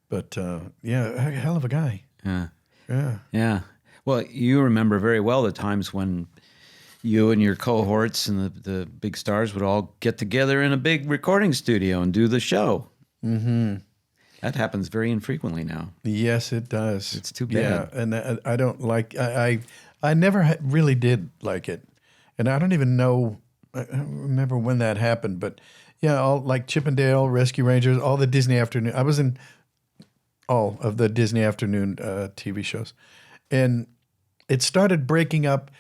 But a hell of a guy. Yeah. Yeah. Yeah. Well, you remember very well the times when you and your cohorts and the big stars would all get together in a big recording studio and do the show. Mm-hmm. That happens very infrequently now. Yes, it does. It's too bad. Yeah, and I don't like. I never really did like it, and I don't even know. I don't remember when that happened, but yeah, all like Chippendale, Rescue Rangers, all the Disney Afternoon. I was in all of the Disney Afternoon TV shows, and it started breaking up.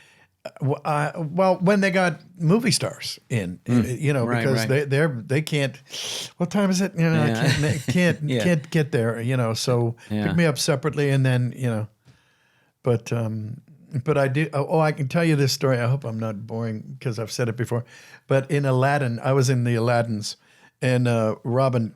Well, when they got movie stars in, Right, because right. they can't. What time is it? Yeah. I can't Yeah. can't get there. So Yeah. pick me up separately, and then But I do. Oh, I can tell you this story. I hope I'm not boring because I've said it before. But in Aladdin, I was in the Aladdins, and Robin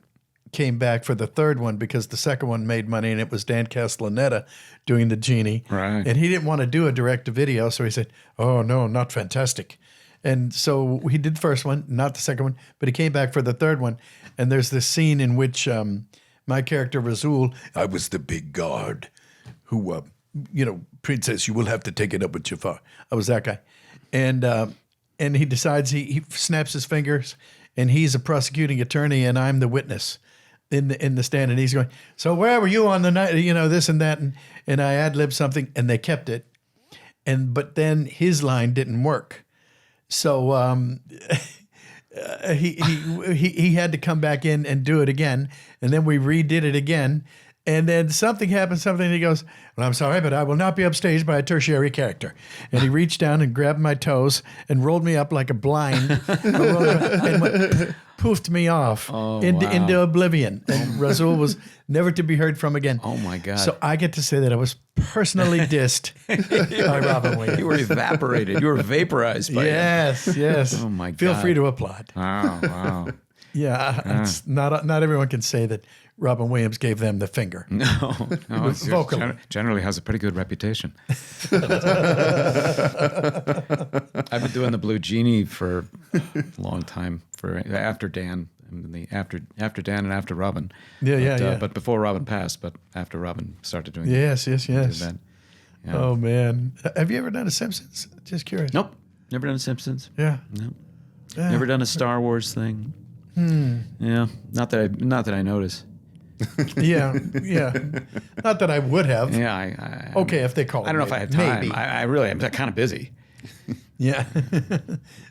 came back for the third one because the second one made money, and it was Dan Castellaneta doing the genie. Right. And he didn't want to do a direct-to-video, so he said, "Oh, no, not fantastic." And so he did the first one, not the second one, but he came back for the third one. And there's this scene in which my character, Razul, I was the big guard who, Princess, you will have to take it up with Jafar. I was that guy. And he decides, he snaps his fingers, and he's a prosecuting attorney, and I'm the witness in the stand, and he's going, "So where were you on the night, this and that," and I ad-libbed something, and they kept it, but then his line didn't work, so he had to come back in and do it again, and then we redid it again, and then something happened, and he goes, "Well, I'm sorry, but I will not be upstaged by a tertiary character." And he reached down and grabbed my toes and rolled me up like a blind, and poofed me off into oblivion. And Razul was never to be heard from again. Oh, my God. So I get to say that I was personally dissed by Robin Williams. You were evaporated. You were vaporized by him. Yes. Oh, my Feel God. free to applaud. Wow. Yeah, it's not everyone can say that Robin Williams gave them the finger. No. It's Vocally. generally has a pretty good reputation. I've been doing the Blue Genie for a long time, for after Dan, after Dan and after Robin. Yeah. But before Robin passed, but after Robin started doing Yes. did that. Yeah. Oh man, have you ever done a Simpsons? Just curious. Nope, never done Simpsons. Yeah. Nope. Yeah. Never done a Star Wars thing. Yeah, not that I notice. Yeah. Not that I would have. Yeah, I Okay, if they call. I don't know if I had time. Maybe. I really am kind of busy. Yeah.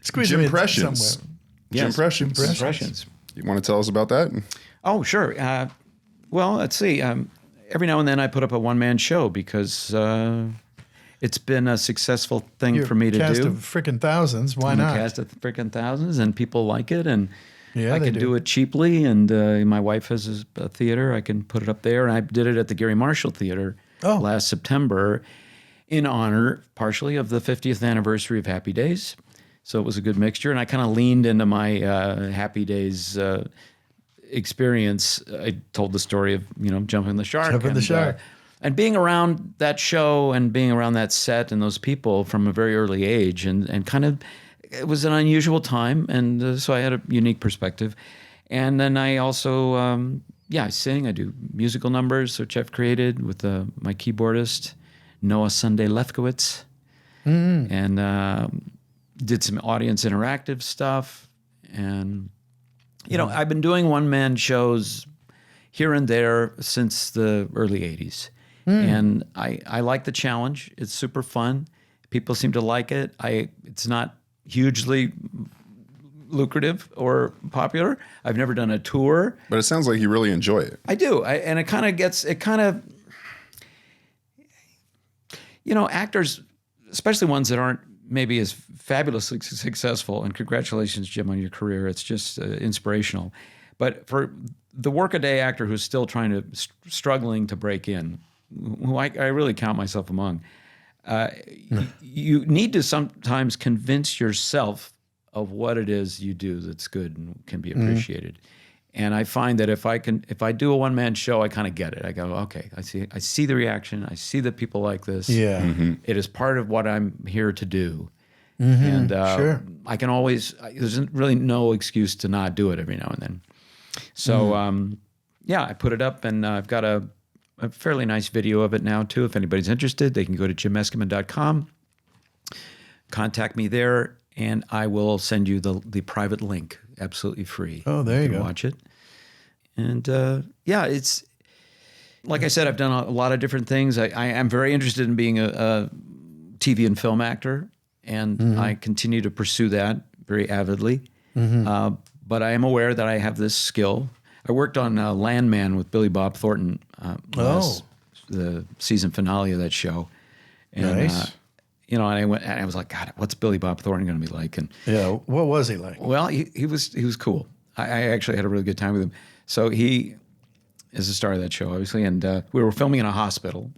Squeeze them in Jimpressions. somewhere. Yes. Impressions. You want to tell us about that? Oh, sure. Well, let's see. Every now and then I put up a one-man show because it's been a successful thing You're for me to cast do. of freaking thousands. Why I'm a not? cast of freaking thousands, and people like it, and Yeah, I they can do it cheaply. And my wife has a theater; I can put it up there. And I did it at the Gary Marshall Theater last September, in honor, partially, of the 50th anniversary of Happy Days. So it was a good mixture, and I kind of leaned into my Happy Days experience. I told the story of jumping the shark, and being around that show and being around that set and those people from a very early age, and kind of, it was an unusual time, and so I had a unique perspective. And then I also, I sing. I do musical numbers, which I've created with my keyboardist, Noah Sunday Lefkowitz, and did some audience interactive stuff. And, I've been doing one-man shows here and there since the early 80s. And I like the challenge. It's super fun. People seem to like it. It's not hugely lucrative or popular. I've never done a tour. But it sounds like you really enjoy it. I do. And it kind of actors, especially ones that aren't maybe as fabulously successful, and congratulations, Jim, on your career. It's just inspirational. But for the workaday actor who's still trying to, struggling to break in, who I really count myself among, you need to sometimes convince yourself of what it is you do that's good and can be appreciated. And I find that if I do a one-man show, I kind of get it. I go, okay, I see the reaction. I see that people like this. Yeah. It is part of what I'm here to do. And Sure. I can always, there's really no excuse to not do it every now and then. So, I put it up, and I've got a fairly nice video of it now, too. If anybody's interested, they can go to jimmeskimen.com, contact me there, and I will send you the private link, absolutely free. Oh, there you can go. Watch it. And, it's, like I said, I've done a lot of different things. I am very interested in being a TV and film actor, and I continue to pursue that very avidly. But I am aware that I have this skill. I worked on Landman with Billy Bob Thornton, the season finale of that show. And, Nice. and I went, and I was like, God, what's Billy Bob Thornton going to be like? And Yeah. What was he like? well, he was cool. I actually had a really good time with him. So he is the star of that show, obviously, and we were filming in a hospital,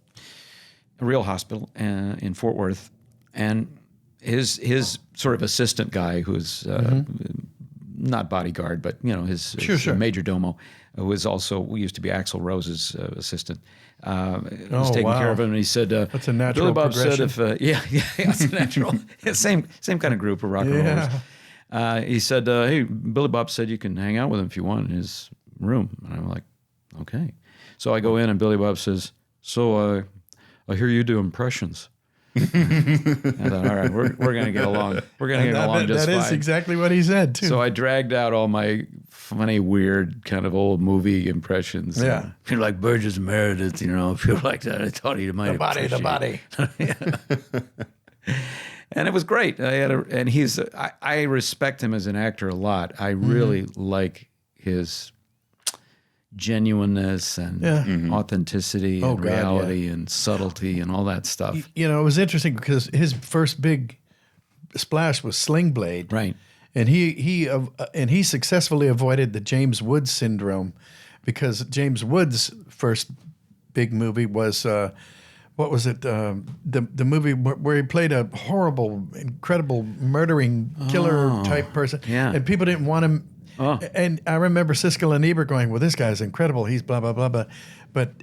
a real hospital in Fort Worth, and his sort of assistant guy, who's not bodyguard, but his major domo, who was also, we used to be Axl Rose's assistant, was taking care of him, and he said, That's a natural Billy Bob said, progression. it's a natural, same kind of group of rock and rollers. He said, hey, Billy Bob said you can hang out with him if you want in his room. And I'm like, okay. So I go in, and Billy Bob says, so I hear you do impressions. I thought, all right, we're going to get along. We're going to get along just fine. That is exactly what he said, too. So I dragged out all my funny, weird, kind of old movie impressions. Yeah. Feel like Burgess Meredith, feel like that. I thought he might the body. And it was great. I respect him as an actor a lot. I really like his genuineness and authenticity and reality and subtlety and all that stuff. It was interesting because his first big splash was Sling Blade. Right. And he successfully avoided the James Woods syndrome, because James Woods' first big movie was what was it? The movie where he played a horrible, incredible murdering killer type person. Yeah. And people didn't want him. Oh. And I remember Siskel and Ebert going, well, this guy's incredible. He's blah, blah, blah, blah. But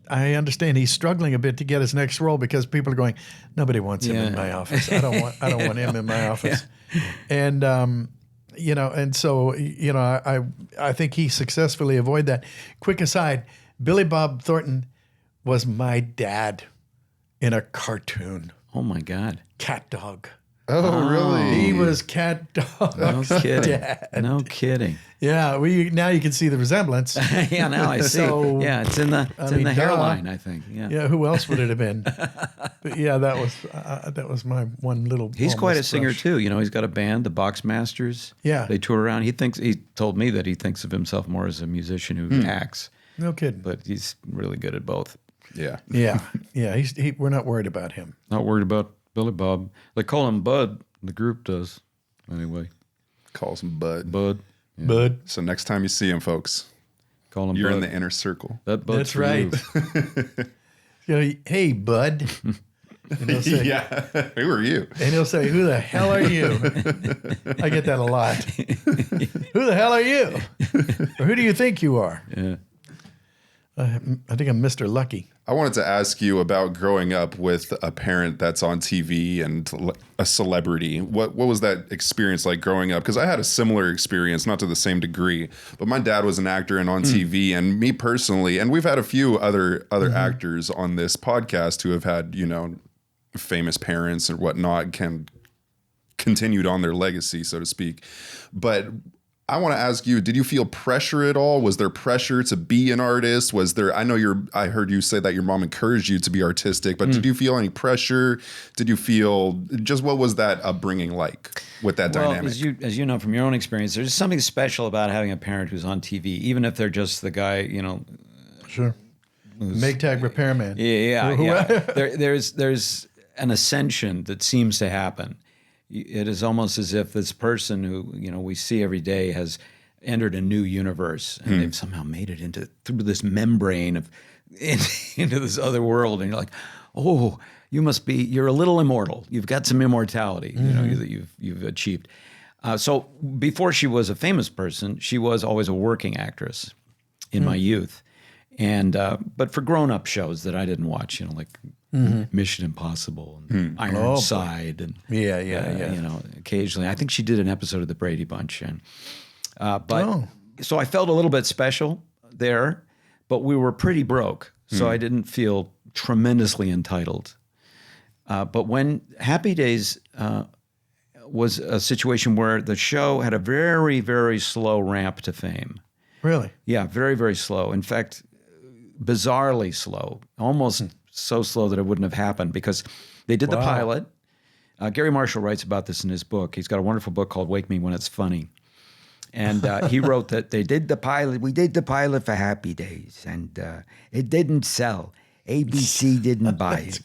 I understand he's struggling a bit to get his next role, because people are going, nobody wants him in my office. I don't want him in my office. And, and so, I think he successfully avoided that. Quick aside, Billy Bob Thornton was my dad in a cartoon. Oh, my God. Cat Dog. Oh, really? He was Cat Dog. No kidding. Dad. No kidding. Yeah, now you can see the resemblance. Yeah, now I see. So, yeah, it's in the hairline, I think. Yeah. Yeah, who else would it have been? But yeah, that was my one little. He's quite a almost singer brush. too. He's got a band, the Boxmasters. Yeah. They tour around. He told me that he thinks of himself more as a musician who acts, No kidding. but he's really good at both. Yeah. Yeah. We're not worried about him. Not worried about Billy Bob. They call him Bud. The group does. Anyway, Calls him Bud. Bud. Yeah. Bud. So next time you see him, folks, Call him you're Bud. in the inner circle. That Bud's That's for right. you. Hey, Bud. And he'll say, Yeah. Who are you? And he'll say, who the hell are you? I get that a lot. Who the hell are you? Or who do you think you are? Yeah. I think I'm Mr. Lucky. I wanted to ask you about growing up with a parent that's on TV and a celebrity. What was that experience like growing up? Because I had a similar experience, not to the same degree, but my dad was an actor and on TV, and me personally, and we've had a few other actors on this podcast who have had, famous parents or whatnot, continued on their legacy, so to speak. But I want to ask you, did you feel pressure at all? Was there pressure to be an artist? I heard you say that your mom encouraged you to be artistic, but did you feel any pressure? Did you feel, just what was that upbringing like with that dynamic? As you know from your own experience, there's something special about having a parent who's on TV, even if they're just the guy, Sure. Make-tag repairman. Yeah. There's an ascension that seems to happen. It is almost as if this person who we see every day has entered a new universe, and they've somehow made it through this membrane into this other world, and you're like, oh, you're a little immortal. You've got some immortality, that you've achieved. So before she was a famous person, she was always a working actress in my youth. And but for grown-up shows that I didn't watch, like Mission Impossible and Ironside and occasionally. I think she did an episode of The Brady Bunch. And so I felt a little bit special there, but we were pretty broke. So I didn't feel tremendously entitled. But when Happy Days was a situation where the show had a very, very slow ramp to fame. Really? Yeah, very, very slow. In fact, bizarrely slow, almost so slow that it wouldn't have happened because they did the pilot. Gary Marshall writes about this in his book. He's got a wonderful book called Wake Me When It's Funny. And he wrote that they did the pilot. We did the pilot for Happy Days, and it didn't sell. ABC didn't buy it.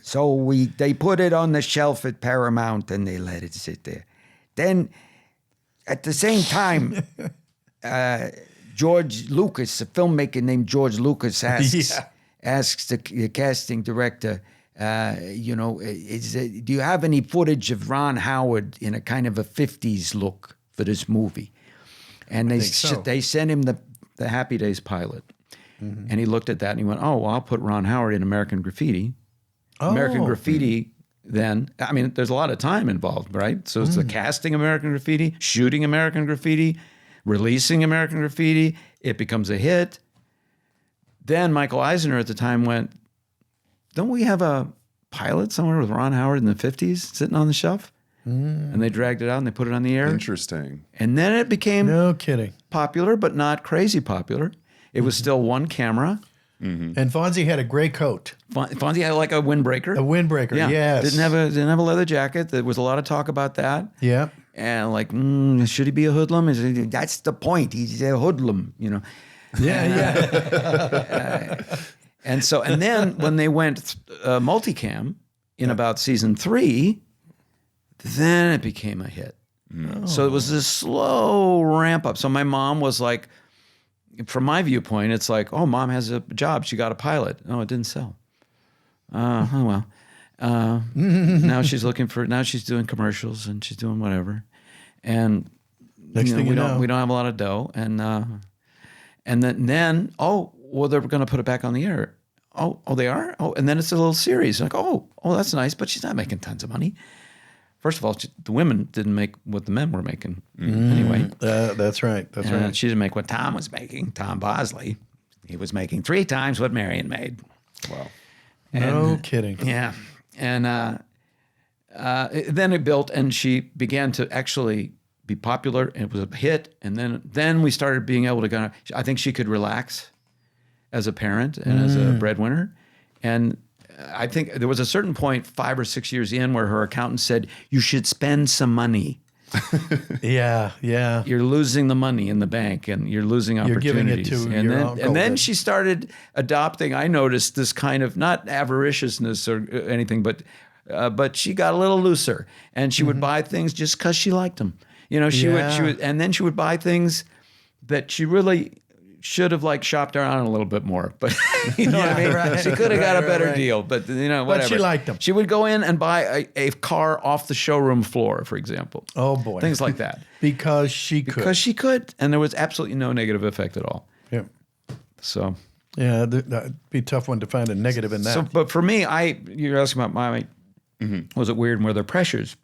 So they put it on the shelf at Paramount and they let it sit there. Then at the same time, George Lucas, a filmmaker named George Lucas, asks the casting director, do you have any footage of Ron Howard in a kind of a 50s look for this movie? And they sent him the Happy Days pilot. And he looked at that and he went, well, I'll put Ron Howard in American Graffiti. American Graffiti then, I mean, there's a lot of time involved, right? So it's the casting American Graffiti, shooting American Graffiti, releasing American Graffiti. It becomes a hit. Then Michael Eisner at the time went, don't we have a pilot somewhere with Ron Howard in the 50s sitting on the shelf? And they dragged it out and they put it on the air. Interesting. And then it became No kidding. popular, but not crazy popular. It was still one camera. And Fonzie had a gray coat. Fonzie had like a windbreaker. A windbreaker, yes. Didn't have a leather jacket. There was a lot of talk about that. Yeah. And like, should he be a hoodlum? That's the point. He's a hoodlum, Yeah. And then when they went multicam in about season 3, then it became a hit. So it was this slow ramp up. So my mom was like, from my viewpoint, it's like, mom has a job. She got a pilot. Oh, it didn't sell. Now she's now she's doing commercials and she's doing whatever. And Next thing we you don't know. have a lot of dough. And then they're going to put it back on the air. Oh, they are? Oh, and then it's a little series. Like, that's nice, but she's not making tons of money. First of all, the women didn't make what the men were making anyway. That's right. That's right. She didn't make what Tom was making, Tom Bosley. He was making 3 times what Marion made. Wow. No kidding. Yeah. And then it built, and she began to actually be popular, and it was a hit. And then we started being able to I think she could relax as a parent and as a breadwinner. And I think there was a certain point 5 or 6 years in where her accountant said, you should spend some money. Yeah. You're losing the money in the bank and you're losing opportunities. You're giving it to and your then, uncle. And then she started adopting, I noticed this kind of, not avariciousness or anything, but she got a little looser and she would buy things just because she liked them. She would, and then she would buy things that she really should have shopped around a little bit more, but what I mean? Right. She could have got a better Right. deal, but whatever. But she liked them. She would go in and buy a car off the showroom floor, for example. Oh, boy. Things like that. Because she could. Because she could, and there was absolutely no negative effect at all. Yeah. So, Yeah, that'd be a tough one to find a negative in that. so but for me, you're asking about was it weird and were there pressures?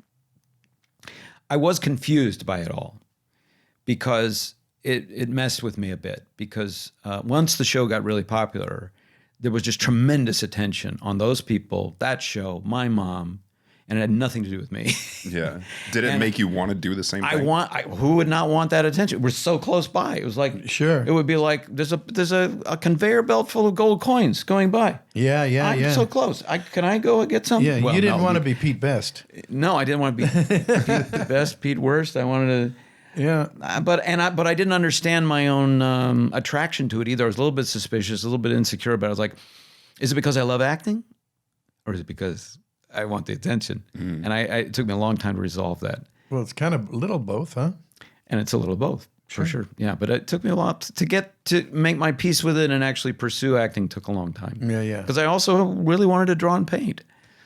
I was confused by it all because it messed with me a bit because once the show got really popular, there was just tremendous attention on those people, that show, my mom, and it had nothing to do with me. Yeah. Did it make you want to do the same thing? Who would not want that attention? We're so close by. It was like, Sure. It would be like there's a conveyor belt full of gold coins going by. Yeah. I'm so close. Can I go get some? Yeah, Well, you didn't no, want to be Pete Best. No, I didn't want to be Pete Best, Pete Worst. I wanted to. Yeah. But I didn't understand my own attraction to it either. I was a little bit suspicious, a little bit insecure about it. I was like, is it because I love acting? Or is it because I want the attention? And it took me a long time to resolve that. Well, it's kind of a little both, huh? And it's a little of both, for sure. Yeah, but it took me a lot to make my peace with it and actually pursue acting took a long time. Yeah. Because I also really wanted to draw and paint.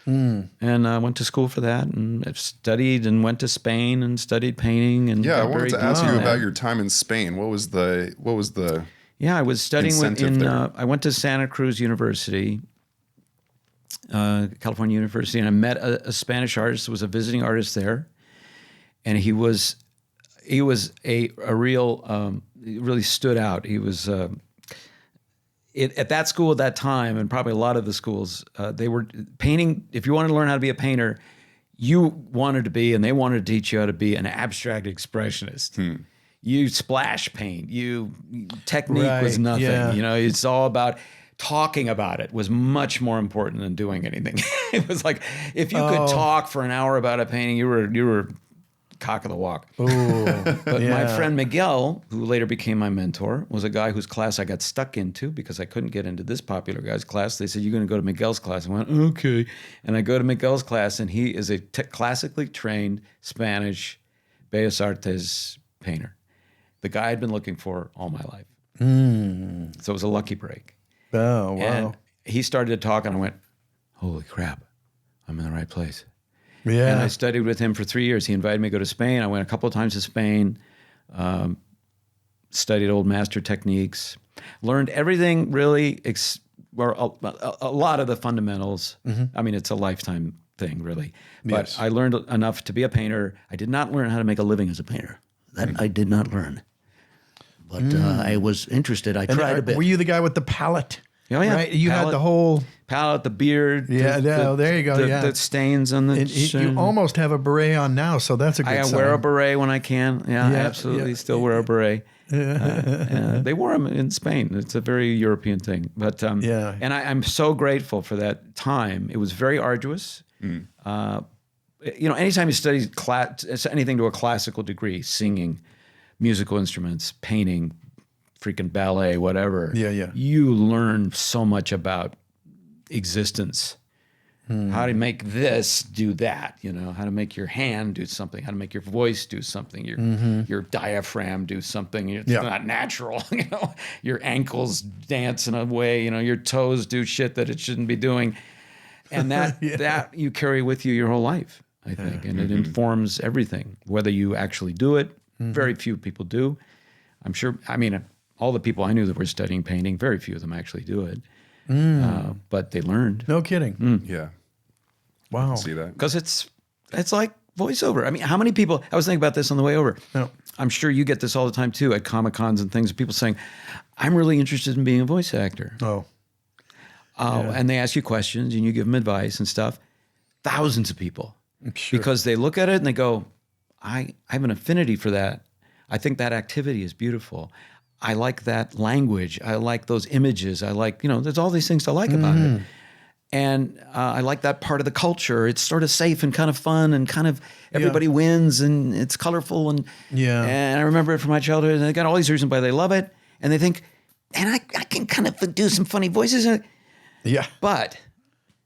And I went to school for that, and I've studied and went to Spain and studied painting. And Yeah, I got wanted very to good ask you at about that. your time in Spain. What was the Yeah, I was studying incentive there? I went to Santa Cruz University, California University, and I met a Spanish artist who was a visiting artist there, and he was a real he really stood out. He was at that school at that time, and probably a lot of the schools, they were painting. If you wanted to learn how to be a painter, you wanted to be, and they wanted to teach you how to be an abstract expressionist. You splash paint. Technique was Right, nothing. yeah. You know, it's all about talking about it was much more important than doing anything. It was like if you could talk for an hour about a painting, you were cock of the walk. But my friend Miguel, who later became my mentor, was a guy whose class I got stuck into because I couldn't get into this popular guy's class. They said, "You're going to go to Miguel's class." I went, "Okay." And I go to Miguel's class, and he is a classically trained Spanish Bellas Artes painter. The guy I'd been looking for all my life. So it was a lucky break. Oh, wow. And he started to talk, and I went, "Holy crap, I'm in the right place." Yeah. And I studied with him for 3 years. He invited me to go to Spain. I went a couple of times to Spain, studied old master techniques, learned everything really, a lot of the fundamentals. I mean, it's a lifetime thing, really. But Yes. I learned enough to be a painter. I did not learn how to make a living as a painter. That I did not learn. But I was interested. I And tried a bit. Were you the guy with the palette? Oh, yeah. Right? You had Palette. the whole... Palette, the beard. Yeah, there you go, yeah. The stains on the And you almost have a beret on now, so that's a good I sign. wear a beret when I can. Yeah, I Yeah, absolutely yeah. still wear a beret. They wore them in Spain. It's a very European thing. But Yeah. and I'm so grateful for that time. It was very arduous. Anytime you study anything to a classical degree, singing, musical instruments, painting, freaking ballet, whatever. Yeah. You learn so much about existence. How to make this do that, how to make your hand do something, how to make your voice do something, your diaphragm do something. It's not natural, your ankles dance in a way, your toes do shit that it shouldn't be doing. And that you carry with you your whole life, I think. And it informs everything, whether you actually do it. Very few people do. I'm sure, all the people I knew that were studying painting, very few of them actually do it. But they learned. No kidding. Yeah. Wow. See that? Because it's like voiceover. How many people, I was thinking about this on the way over. No. I'm sure you get this all the time too at Comic-Cons and things, people saying, "I'm really interested in being a voice actor." Oh. And they ask you questions and you give them advice and stuff. Thousands of people. Sure. Because they look at it and they go, I have an affinity for that. I think that activity is beautiful. I like that language. I like those images. I like, there's all these things to like about it. And I like that part of the culture. It's sort of safe and kind of fun and kind of everybody wins and it's colorful. And I remember it from my childhood. And they got all these reasons why they love it. And they think, and I can kind of do some funny voices. Yeah. But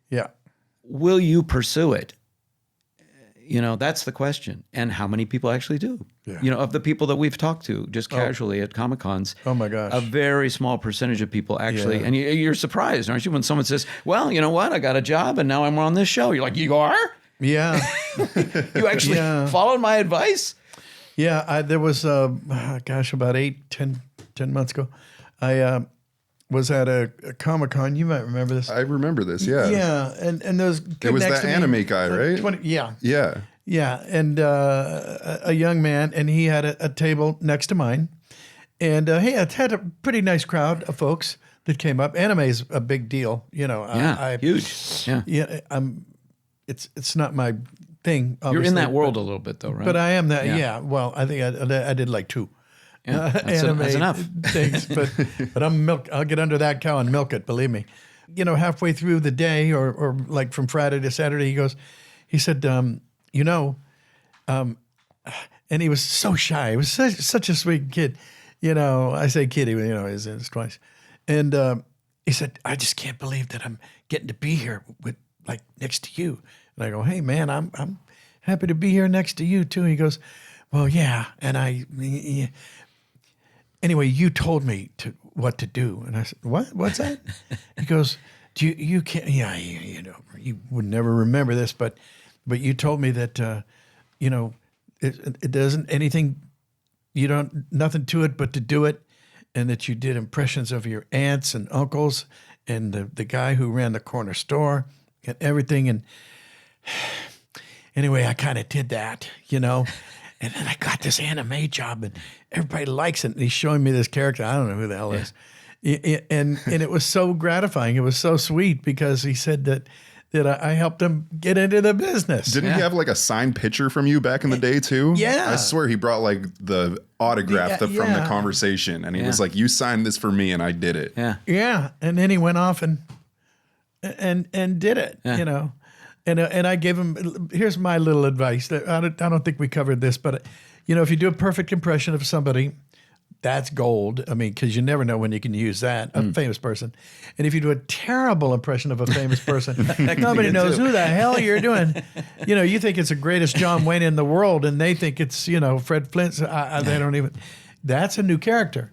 Yeah. will you pursue it? That's the question. And how many people actually do? Yeah. Of the people that we've talked to just casually at Comic-Cons. Oh, my gosh. A very small percentage of people actually, Yeah. and you're surprised, aren't you, when someone says, "Well, you know what? I got a job and now I'm on this show." You're like, "You are? Yeah. You actually followed my advice?" Yeah. There was, about 10 months ago, I was at a Comic-Con. You might remember this. I remember this. Yeah. Yeah. And there was It was that anime guy, right? Yeah. Yeah. Yeah, and a young man, and he had a table next to mine, and he had a pretty nice crowd of folks that came up. Anime is a big deal, Huge. Yeah. Yeah, it's not my thing. You're in obviously, that world a little bit, though, right? but I am that. Yeah. Yeah. Well, I think I did like 2. Yeah, anime that's enough. things, but I'll get under that cow and milk it. Believe me. Halfway through the day, or like from Friday to Saturday, he said. And he was so shy. He was such a sweet kid. I say kid, he's in his 20s. And he said, "I just can't believe that I'm getting to be here next to you." And I go, "Hey, man, I'm happy to be here next to you too." He goes, "Well, yeah." And anyway, you told me what to do. And I said, "What? What's that?" He goes, Do you can't? Yeah, you know, you would never remember this, but you told me that you know, it doesn't anything. You don't nothing to it but to do it, and that you did impressions of your aunts and uncles and the guy who ran the corner store and everything. And anyway, I kind of did that, you know. And then I got this anime job, and everybody likes it. And he's showing me this character. I don't know who the hell it is. And it was so gratifying. It was so sweet because he said that I helped him get into the business. Didn't he have like a signed picture from you back in the day too? Yeah. I swear he brought like the autograph from the conversation, and he was like, "You signed this for me, and I did it." Yeah. Yeah. And then he went off and did it, you know. And I gave him, here's my little advice. I don't think we covered this, but, you know, if you do a perfect impression of somebody, that's gold. I mean, because you never know when you can use that, a famous person. And if you do a terrible impression of a famous person, nobody knows who the hell you're doing. You know, you think it's the greatest John Wayne in the world, and they think it's, you know, Fred Flint's. They don't even, that's a new character.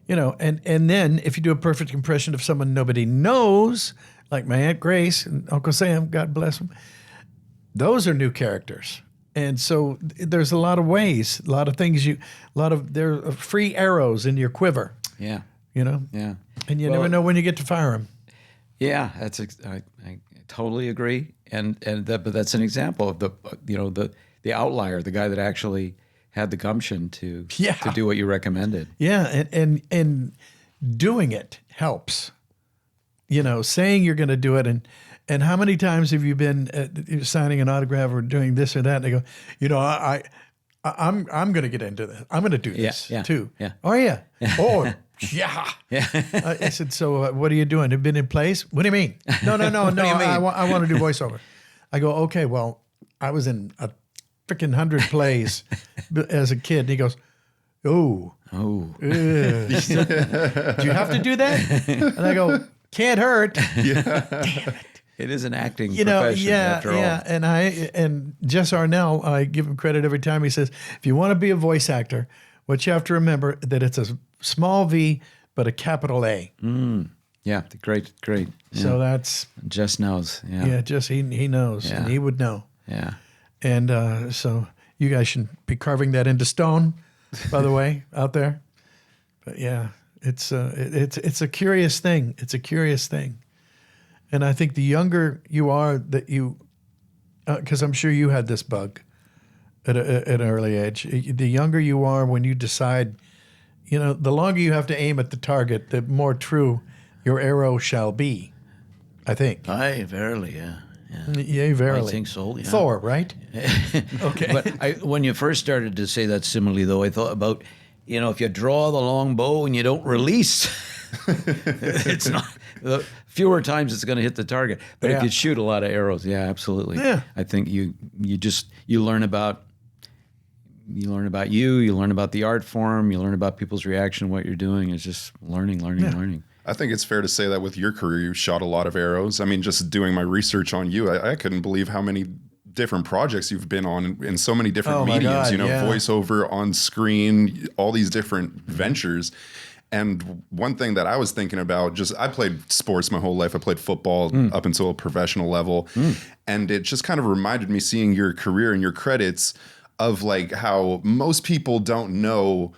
You know, and then if you do a perfect impression of someone nobody knows, like my Aunt Grace and Uncle Sam, God bless them, those are new characters. And so there's a lot of ways, a lot of things there are free arrows in your quiver. Yeah. You know? Yeah. And you never know when you get to fire them. Yeah, I totally agree. But that's an example of the outlier, the guy that actually had the gumption to do what you recommended. Yeah, and doing it helps. You know, saying you're going to do it, and how many times have you been signing an autograph or doing this or that? And they go, you know, I'm going to get into this. I'm going to do this too. Yeah. Oh yeah. Oh yeah. Yeah. I said, so what are you doing? Have you been in plays? What do you mean? No. I want to do voiceover. I go, okay. Well, I was in a freaking 100 plays as a kid. And he goes, oh. Do you have to do that? And I go, can't hurt. Yeah. Damn it. It is an acting profession after all. Yeah. And Jess Arnell, I give him credit every time. He says, if you want to be a voice actor, what you have to remember that it's a small V, but a capital A. Yeah, great. Yeah. So that's... Jess knows. Yeah. Yeah, Jess, he knows, and he would know. Yeah. And so you guys should be carving that into stone, by the way, out there. But yeah, it's a curious thing. It's a curious thing. And I think the younger you are that you, because I'm sure you had this bug at an early age, the younger you are when you decide, you know, the longer you have to aim at the target, the more true your arrow shall be, I think. Aye, verily, yeah. Yea, verily. I think so, yeah. Thor, right? Okay. But when you first started to say that simile, though, I thought about, you know, if you draw the long bow and you don't release, it's not... The fewer times it's going to hit the target. But if you shoot a lot of arrows, absolutely. Yeah. I think you learn about you, learn about the art form, you learn about people's reaction, what you're doing. It's just learning. I think it's fair to say that with your career, you shot a lot of arrows. I mean, just doing my research on you, I couldn't believe how many different projects you've been on in so many different mediums, voiceover, on screen, all these different ventures. And one thing that I was thinking about, I played sports my whole life. I played football up until a professional level. And it just kind of reminded me, seeing your career and your credits, of like how most people don't know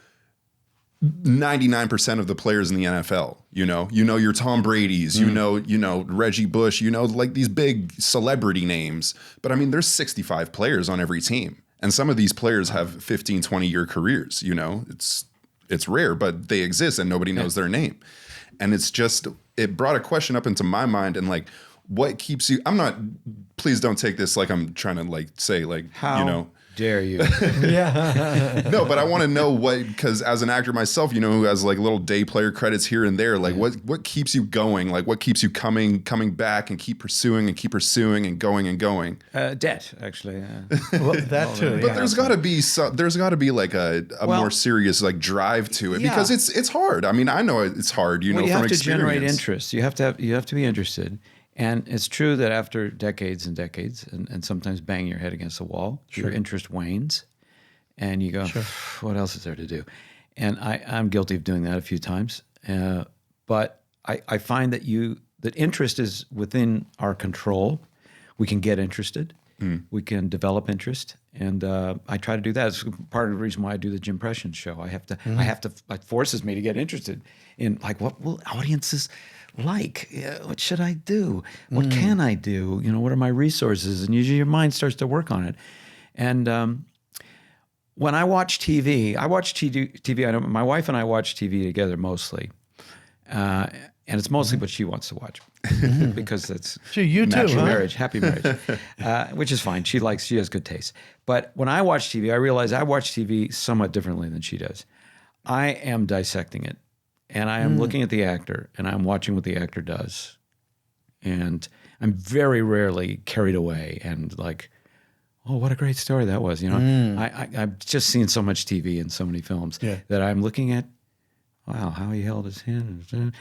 99% of the players in the NFL. You know your Tom Brady's, you know Reggie Bush, like these big celebrity names. But I mean, there's 65 players on every team. And some of these players have 15, 20-year careers, It's rare, but they exist and nobody knows their name. And it brought a question up into my mind, and like, what keeps you, please don't take this like I'm trying to like say like, how dare you? No, but I want to know because as an actor myself, who has like little day player credits here and there, like what keeps you going? Like what keeps you coming back and keep pursuing and going? Debt, actually. Well, that too. But there's got to be like a more serious like drive to it, because it's hard. I mean, I know it's hard, you have from experience. To generate interest. You have to be interested. And it's true that after decades and decades, and sometimes bang your head against the wall, your interest wanes, and you go, what else is there to do? And I'm guilty of doing that a few times. But I find that that interest is within our control. We can get interested. We can develop interest, and I try to do that. It's part of the reason why I do the Jimpression show. I have to. It forces me to get interested in like what will audiences like. What should I do? What can I do? What are my resources? And usually your mind starts to work on it. And when I watch TV, I know my wife and I watch TV together mostly, and it's mostly what she wants to watch because that's you too, natural huh? marriage, happy marriage, which is fine. She has good taste. But when I watch TV, I realize I watch TV somewhat differently than she does. I am dissecting it, and I am looking at the actor, and I'm watching what the actor does, and I'm very rarely carried away and like, oh, what a great story that was. I've just seen so much TV and so many films that I'm looking at, wow, how he held his hand.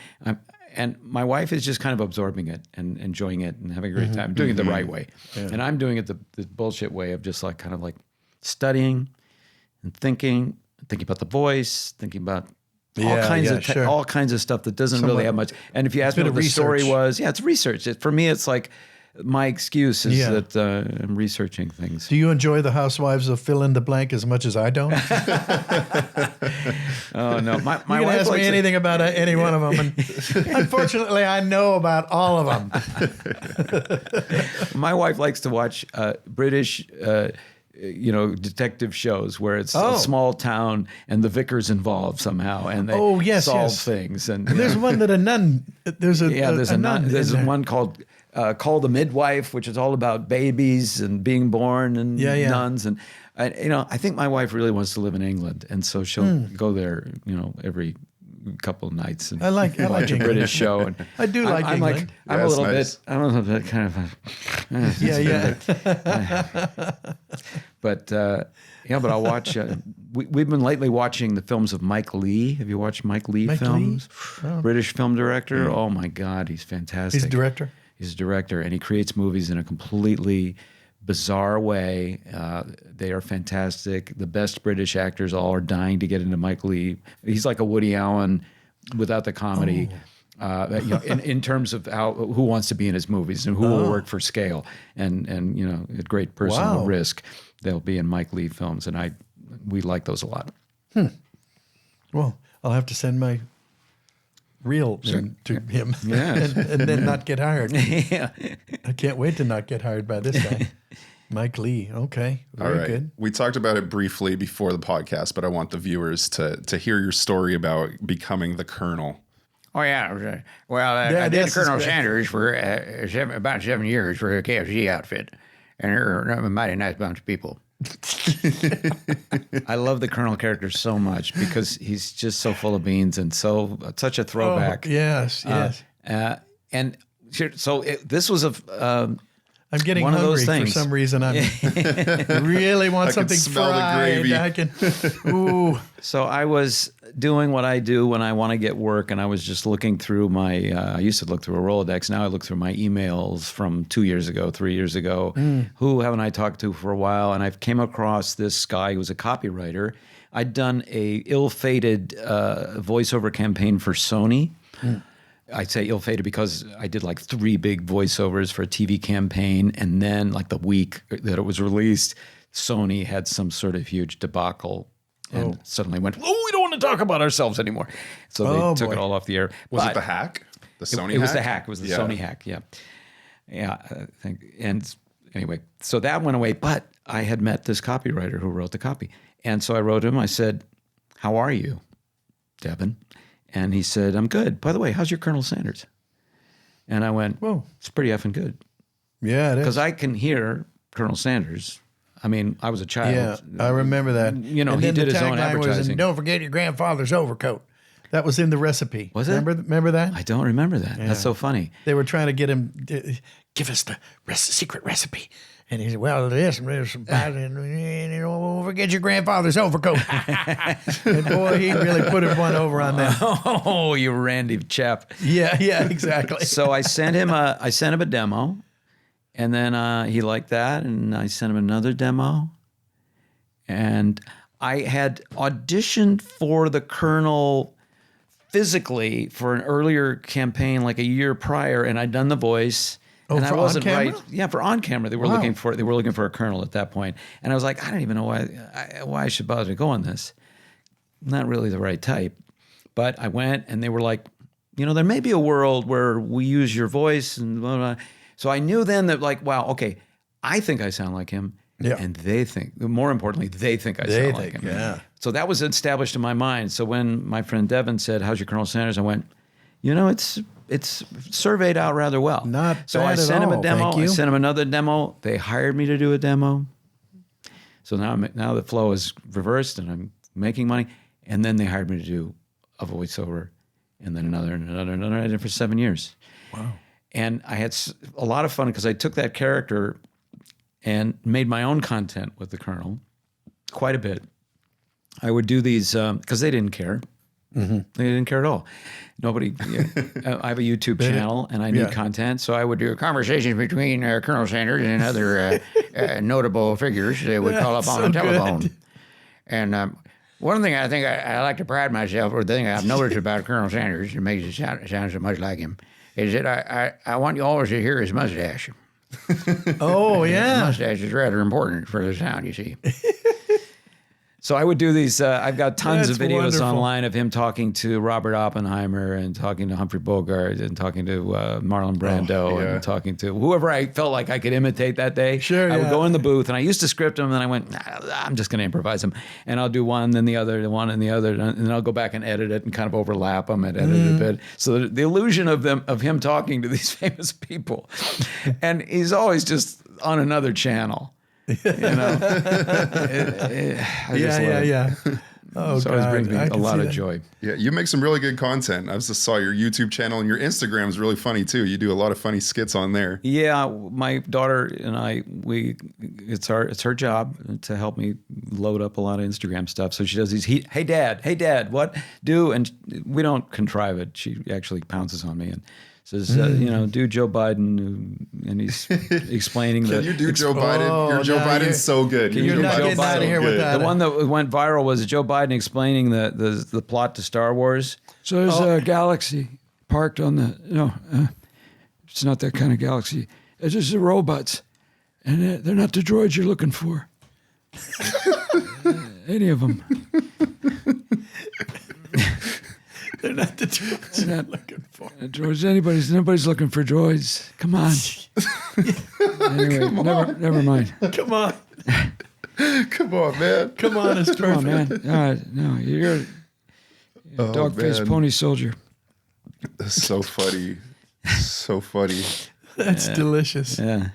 And my wife is just kind of absorbing it and enjoying it and having a great time, doing it the right way. Yeah. And I'm doing it the bullshit way of just like kind of like studying and thinking about the voice, thinking about all kinds of stuff that doesn't really have much. And if you ask me what the story was, it's research. For me, it's like my excuse is that I'm researching things. Do you enjoy the Housewives of Fill in the Blank as much as I don't? Oh no, my you can wife ask me likes anything about any one of them, and unfortunately, I know about all of them. My wife likes to watch British. Detective shows where it's a small town and the vicar's involved somehow and they solve things. And there's one that a nun. There's a nun. There's one called Call the Midwife, which is all about babies and being born and nuns. And I think my wife really wants to live in England, and so she'll go there, every couple of nights and watch a British show. And I do like England. I'm a little bit kind of. But but I'll watch. We've been lately watching the films of Mike Leigh. Have you watched Mike Leigh films? Oh. British film director. Oh my God, he's fantastic. He's a director. He's a director, and he creates movies in a completely bizarre way. They are fantastic. The best British actors all are dying to get into Mike Leigh. He's like a Woody Allen without the comedy. In terms of who wants to be in his movies and who will work for scale, and a great personal risk. They'll be in Mike Leigh films, and we like those a lot. Well, I'll have to send my reel to him and then not get hired. I can't wait to not get hired by this guy. Mike Leigh. Okay. Very good. We talked about it briefly before the podcast, but I want the viewers to hear your story about becoming the Colonel. Oh, yeah. Well, I did Colonel Sanders for about 7 years for a KFC outfit. And they're a mighty nice bunch of people. I love the Colonel character so much because he's just so full of beans and such a throwback. Oh, yes. And so this was I'm getting one hungry of those things. For some reason. I really want something smell fried. the gravy. Ooh. So I was doing what I do when I want to get work, and I was just looking through my. I used to look through a Rolodex. Now I look through my emails from 2 years ago, 3 years ago. Who haven't I talked to for a while? And I came across this guy who was a copywriter. I'd done a ill-fated voiceover campaign for Sony. I'd say ill-fated because I did like 3 big voiceovers for a TV campaign, and then like the week that it was released, Sony had some sort of huge debacle and suddenly went, we don't want to talk about ourselves anymore. So they took it all off the air. Was it the hack? The Sony hack? It was the hack. It was the Sony hack, yeah. I think. And anyway, so that went away, but I had met this copywriter who wrote the copy. And so I wrote him, I said, how are you, Devin? And he said, I'm good. By the way, how's your Colonel Sanders? And I went, whoa, it's pretty effing good. Yeah, it is. Because I can hear Colonel Sanders. I mean, I was a child. Yeah, I remember that. And he did his own advertising. Don't forget your grandfather's overcoat. That was in the recipe. Was it? Remember that? I don't remember that. Yeah. That's so funny. They were trying to get him, give us the secret recipe. And he said, well, there's some don't forget your grandfather's overcoat. And boy, he really put one over on them. Oh, you randy chap. Yeah, exactly. So I sent him a demo, and then he liked that, and I sent him another demo. And I had auditioned for the Colonel physically for an earlier campaign, like a year prior, and I'd done the voice. And I for wasn't on camera? right. Yeah, for on camera, they were looking for a colonel at that point, and I was like, I don't even know why I should bother to go on this. Not really the right type, but I went, and they were like, there may be a world where we use your voice, and blah, blah. So I knew then that, like, wow, okay, I think I sound like him, and they think, more importantly, they think I sound like him. Yeah. So that was established in my mind. So when my friend Devin said, "How's your Colonel Sanders?" I went, it's surveyed out rather well. So I sent him a demo. I sent him another demo. They hired me to do a demo. So now the flow is reversed, and I'm making money. And then they hired me to do a voiceover, and then another, and another, and another. I did it for 7 years. Wow. And I had a lot of fun because I took that character and made my own content with the Colonel quite a bit. I would do these because they didn't care. Mm-hmm. They didn't care at all. Nobody. I have a YouTube channel and I need content, so I would do conversations between Colonel Sanders and other notable figures. They would call up on the telephone. Good. And one thing I think I like to pride myself, or the thing I've noticed about Colonel Sanders, it makes it sound so much like him, is that I want you always to hear his mustache. Oh yeah, his mustache is rather important for the sound. You see. So I would do these. I've got tons of videos online of him talking to Robert Oppenheimer and talking to Humphrey Bogart and talking to Marlon Brando and talking to whoever I felt like I could imitate that day. Sure, I would go in the booth and I used to script them, and then I went, I'm just going to improvise them, and I'll do one, then the other, the one, and the other, and then I'll go back and edit it and kind of overlap them and edit a bit. So the illusion of him talking to these famous people, and he's always just on another channel. Yeah. Oh, so it brings me a lot of joy. Yeah, you make some really good content. I just saw your YouTube channel, and your Instagram is really funny too. You do a lot of funny skits on there. Yeah, my daughter and I, it's her job to help me load up a lot of Instagram stuff. So she does these. Hey dad, what do? And we don't contrive it. She actually pounces on me and says, do Joe Biden, and he's explaining Can you do Joe Biden? Your Joe Biden's so good. You're not getting out of here with that. The one that went viral was Joe Biden explaining the plot to Star Wars. So there's a galaxy parked on the, it's not that kind of galaxy. It's just the robots, and they're not the droids you're looking for. Any of them. They're not the droids you're looking for. Droids, nobody's looking for droids. Come on. Anyway, never mind. Come on. Come on, man. Come on, it's perfect. Come on, man. No, you're a dog-faced pony soldier. That's so funny. So funny. That's delicious. Yeah.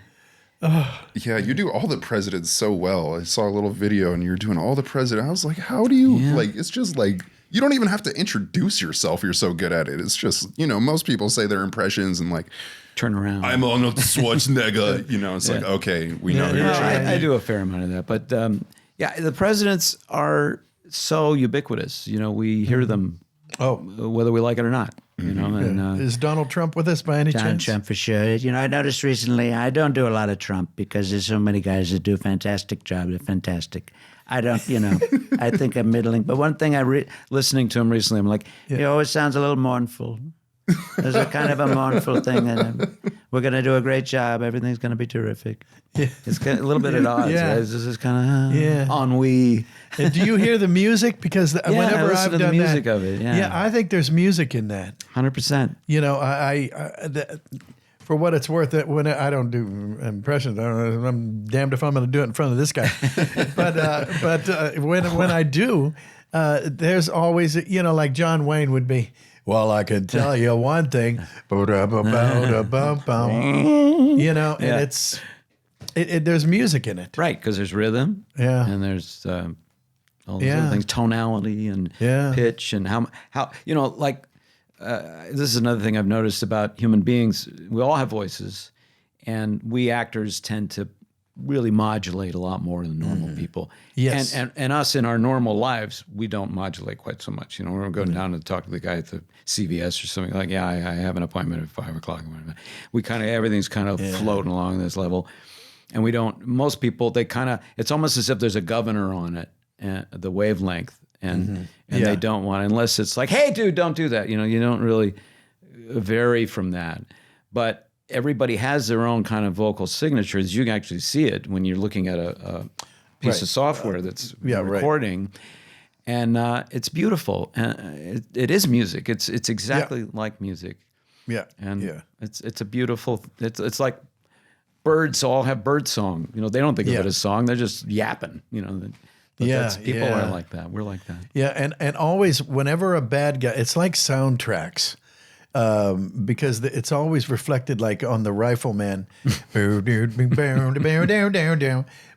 Yeah, you do all the presidents so well. I saw a little video and you're doing all the presidents. I was like, how do you, it's just like, you don't even have to introduce yourself. You're so good at it. It's just, most people say their impressions and like, turn around. I'm Arnold Schwarzenegger. It's like, okay, we know who you're trying. I do a fair amount of that. But the presidents are so ubiquitous. We hear them whether we like it or not. And, is Donald Trump with us by any chance? Donald Trump for sure. I noticed recently I don't do a lot of Trump because there's so many guys that do a fantastic job. They're fantastic. I don't, I think I'm middling. But one thing listening to him recently, I'm like, he always sounds a little mournful. There's a kind of a mournful thing. And we're going to do a great job. Everything's going to be terrific. Yeah. It's kind of a little bit at odds. Yeah. Right? This is kind of ennui. And do you hear the music? Because whenever I've to done the music that, of it. Yeah, I think there's music in that. 100%. For what it's worth, when I don't do impressions, I'm damned if I'm going to do it in front of this guy. but when I do, there's always, like John Wayne would be. Well, I can tell you one thing, and there's music in it, right? Because there's rhythm, and there's all those other things, tonality and pitch, and how this is another thing I've noticed about human beings. We all have voices, and we actors tend to really modulate a lot more than normal people. Yes. And us in our normal lives, we don't modulate quite so much. We're going down to talk to the guy at the CVS or something like, I have an appointment at 5 o'clock. We everything's kind of floating along this level. And most people, it's almost as if there's a governor on it, the wavelength. and Yeah. they don't want, unless it's like, hey, dude, don't do that. You don't really vary from that. But everybody has their own kind of vocal signatures. You can actually see it when you're looking at a piece of software that's recording. And it's beautiful. It is music. It's exactly like music. Yeah. And it's a beautiful, it's like birds all have bird song. They don't think of it as song. They're just yapping, But people are like that. We're like that. Yeah, and always, whenever a bad guy, it's like soundtracks, because it's always reflected like on the Rifleman.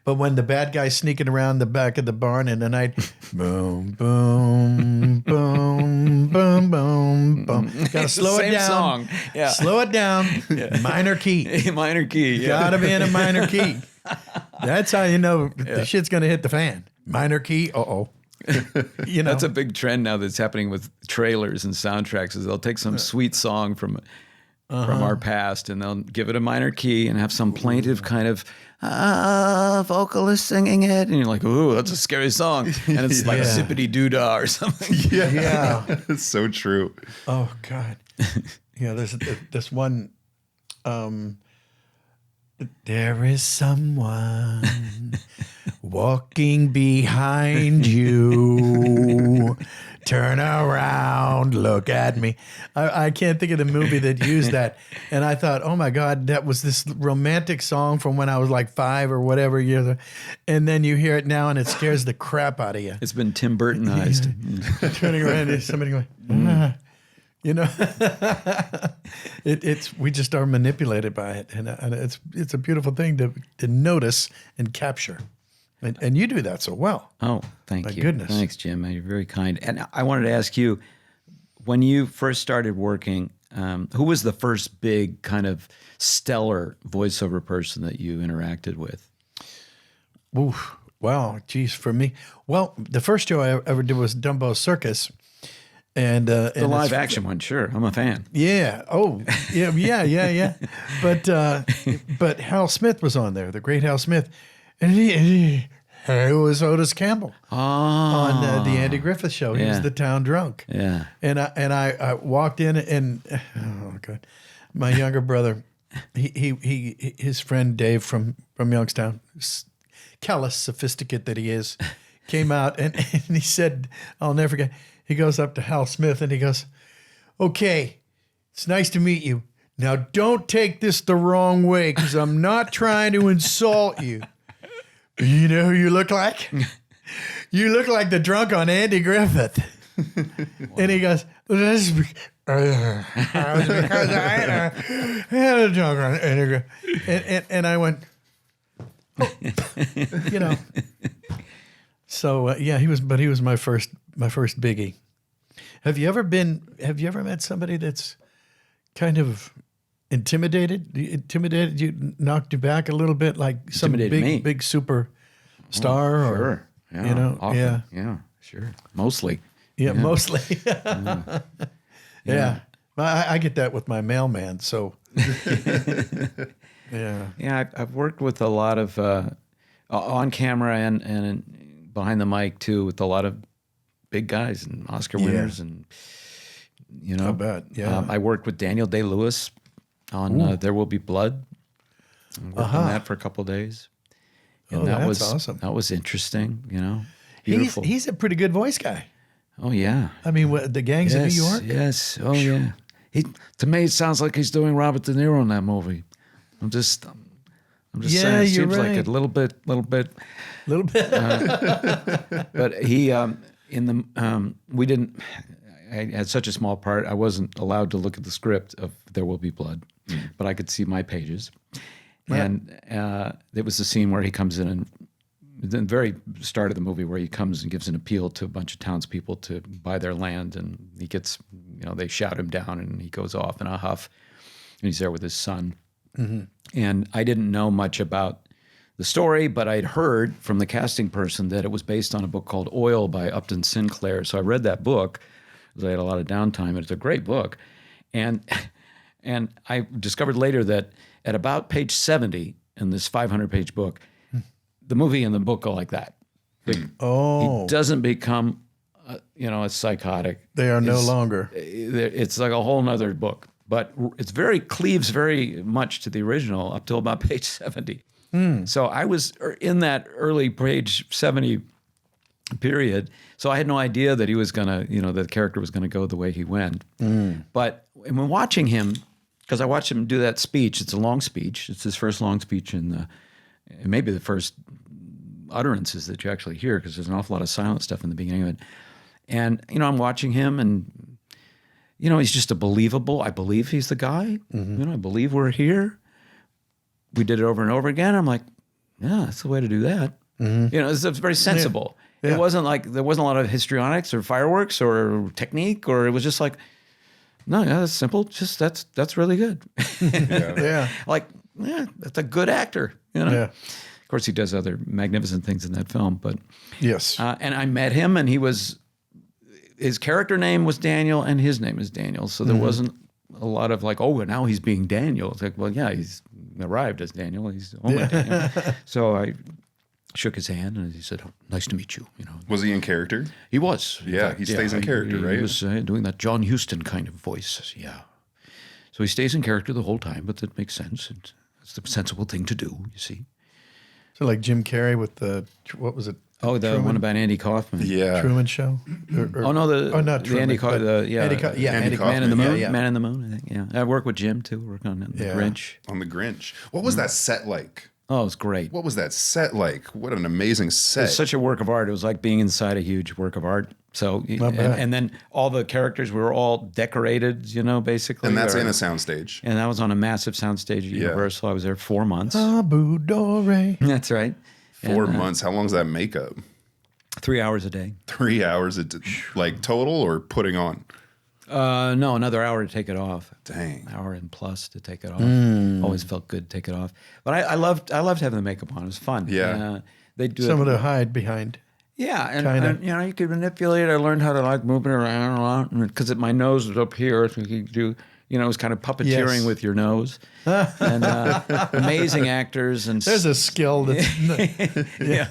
But when the bad guy's sneaking around the back of the barn in the night, boom, boom, boom, boom, boom, boom. Gotta slow it down. Song. Yeah. Slow it down. Minor key. Minor key. Yeah. Gotta be in a minor key. That's how you know the shit's gonna hit the fan. Minor key. That's a big trend now that's happening with trailers and soundtracks. Is they'll take some sweet song from our past and they'll give it a minor key and have some plaintive kind of vocalist singing it, and you're like, ooh, that's a scary song, and it's like zippity doo dah or something. Yeah. It's so true. Oh God. There's this one. There is someone walking behind you. Turn around, look at me. I can't think of the movie that used that. And I thought, oh my God, that was this romantic song from when I was like 5 or whatever years. And then you hear it now and it scares the crap out of you. It's been Tim Burtonized. Turning around and somebody going, we just are manipulated by it. And it's a beautiful thing to notice and capture. And you do that so well. Oh, thank you. My goodness. Thanks, Jim. You're very kind. And I wanted to ask you, when you first started working, who was the first big kind of stellar voiceover person that you interacted with? Oof. Wow. Geez, for me. Well, the first show I ever did was Dumbo Circus. And the live action one, sure. I'm a fan. Yeah. Oh, yeah. But Hal Smith was on there, the great Hal Smith. And he was Otis Campbell on the Andy Griffith Show. He was the town drunk. Yeah. And I walked in and oh God, my younger brother, his friend Dave from Youngstown, callous sophisticate that he is, came out and he said, I'll never forget. He goes up to Hal Smith and he goes, "Okay, it's nice to meet you. Now don't take this the wrong way because I'm not trying to insult you. You know who you look like? You look like the drunk on Andy Griffith." And he goes, "Well, this is because I had a drunk on Andy Griffith." And I went, oh. So he was my first biggie. Have you ever met somebody that's kind of intimidated you, knocked you back a little bit, like some big super star? Sure. Or, Yeah. Often. Yeah. Sure. Mostly. Yeah. Mostly. Yeah. I get that with my mailman. So. Yeah. Yeah. I've worked with a lot of on camera and behind the mic too, with a lot of big guys and Oscar winners and I bet. Yeah. I worked with Daniel Day-Lewis on There Will Be Blood. I worked on that for a couple of days. And that was awesome. That was interesting, Beautiful. He's a pretty good voice guy. Oh yeah. I mean, the Gangs of New York. Yes. Oh yeah. To me, it sounds like he's doing Robert De Niro in that movie. I'm just saying. It seems like it a little bit. But he we didn't. I had such a small part. I wasn't allowed to look at the script of There Will Be Blood, but I could see my pages. Right. And it was the scene where he comes in, and the very start of the movie where he comes and gives an appeal to a bunch of townspeople to buy their land, and he gets, they shout him down, and he goes off in a huff, and he's there with his son. Mm-hmm. And I didn't know much about the story, but I'd heard from the casting person that it was based on a book called Oil by Upton Sinclair. So I read that book because I had a lot of downtime, and it's a great book. And I discovered later that at about page 70 in this 500-page book, the movie and the book go like that. He doesn't become a psychotic. They are no longer. It's like a whole nother book, but it's cleaves very much to the original up till about page 70. So I was in that early page 70 period. So I had no idea that he was gonna, the character was gonna go the way he went. But when watching him, because I watched him do that speech, it's a long speech. It's his first long speech maybe the first utterances that you actually hear, because there's an awful lot of silent stuff in the beginning of it. And, I'm watching him and, he's just I believe he's the guy. I believe we're here. We did it over and over again. I'm like, yeah, that's the way to do that. It's very sensible. Yeah. It wasn't like, there wasn't a lot of histrionics or fireworks or technique, or it was just like, no, yeah, that's simple. Just that's really good. Yeah. Like, yeah, that's a good actor. Yeah. Of course, he does other magnificent things in that film, but yes. And I met him, and his character name was Daniel, and his name is Daniel. So there wasn't a lot of like, oh, now he's being Daniel. It's like, well, yeah, he's arrived as Daniel. He's only Daniel. So I shook his hand, and he said, oh, nice to meet you. Was he in character? He was. Yeah, he stays in character, right? He was doing that John Huston kind of voice. Yeah. So he stays in character the whole time, but that makes sense. It's the sensible thing to do, you see. So like Jim Carrey with what was it? Oh, the one about Andy Kaufman. Yeah. Truman Show? Not Truman, Andy Kaufman. Andy Man Kaufman. in the Moon. Yeah. Man in the Moon, I think. Yeah. I worked with Jim, too. Worked on The Grinch. On The Grinch. What was that set like? Oh, it was great. What was that set like? What an amazing set. It's such a work of art. It was like being inside a huge work of art. So, and then all the characters were all decorated, basically. And that's in a soundstage. And that was on a massive soundstage at Universal. I was there 4 months. Abu Dore. That's right. 4 months. How long is that makeup? 3 hours a day. 3 hours, like total or putting on? No, another hour to take it off. Dang. Hour and plus to take it off. Always felt good to take it off. But I loved having the makeup on. It was fun. Yeah. They do Some of the hide behind. Yeah, and you could manipulate. I learned how to like move it around a lot because my nose was up here, so you could do. It was kind of puppeteering with your nose, and amazing actors. And there's a skill that's yeah.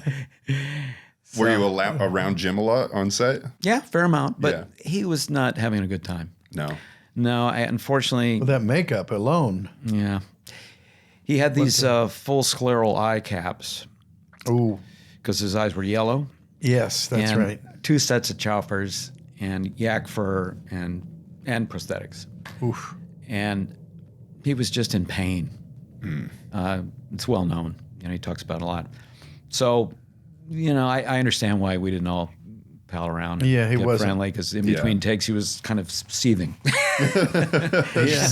Were you around Jim a lot on set? Yeah, fair amount, but he was not having a good time. No, unfortunately. Well, that makeup alone. Yeah, he had these full scleral eye caps. Ooh, because his eyes were yellow. Yes, that's right. 2 sets of choppers and yak fur and prosthetics. Oof. And he was just in pain. It's well known. He talks about it a lot. So, I understand why we didn't all pal around. Yeah, he wasn't friendly because in between takes he was kind of seething.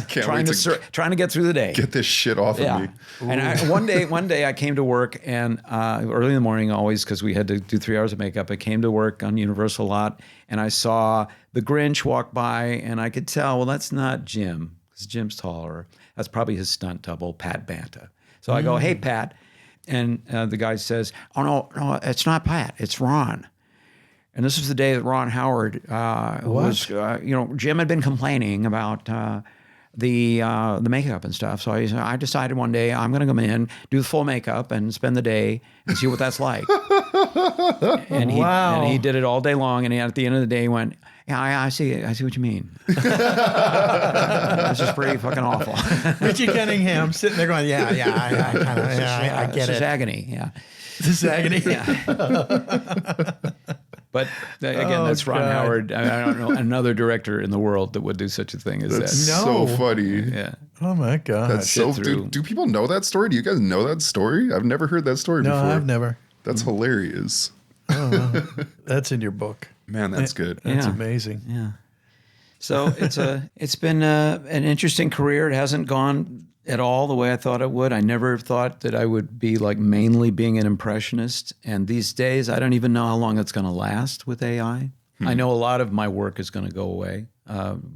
Trying to get through the day. Get this shit off of me. And one day I came to work and early in the morning always because we had to do 3 hours of makeup. I came to work on Universal a lot and I saw the Grinch walk by and I could tell, well, that's not Jim because Jim's taller. That's probably his stunt double, Pat Banta. So I go, hey, Pat. And the guy says, oh, no, it's not Pat. It's Ron. And this was the day that Ron Howard was, Jim had been complaining about the makeup and stuff. So I decided one day I'm going to come in, do the full makeup, and spend the day and see what that's like. And he did it all day long. And at the end of the day, he went, yeah, I see what you mean. This is pretty fucking awful. Richie Cunningham sitting there going, I get this it. is agony, yeah. This is agony. Yeah. But again, that's Ron Howard. I don't know another director in the world that would do such a thing as that's that. so funny. Yeah. Oh my God. That's so. Do people know that story? Do you guys know that story? I've never heard that story before. No, I've never. That's hilarious. Oh, that's in your book. Man, that's good. That's amazing. Yeah. So it's been an interesting career. It hasn't gone at all the way I thought it would. I never thought that I would be like mainly being an impressionist. And these days, I don't even know how long it's going to last with AI. I know a lot of my work is going to go away,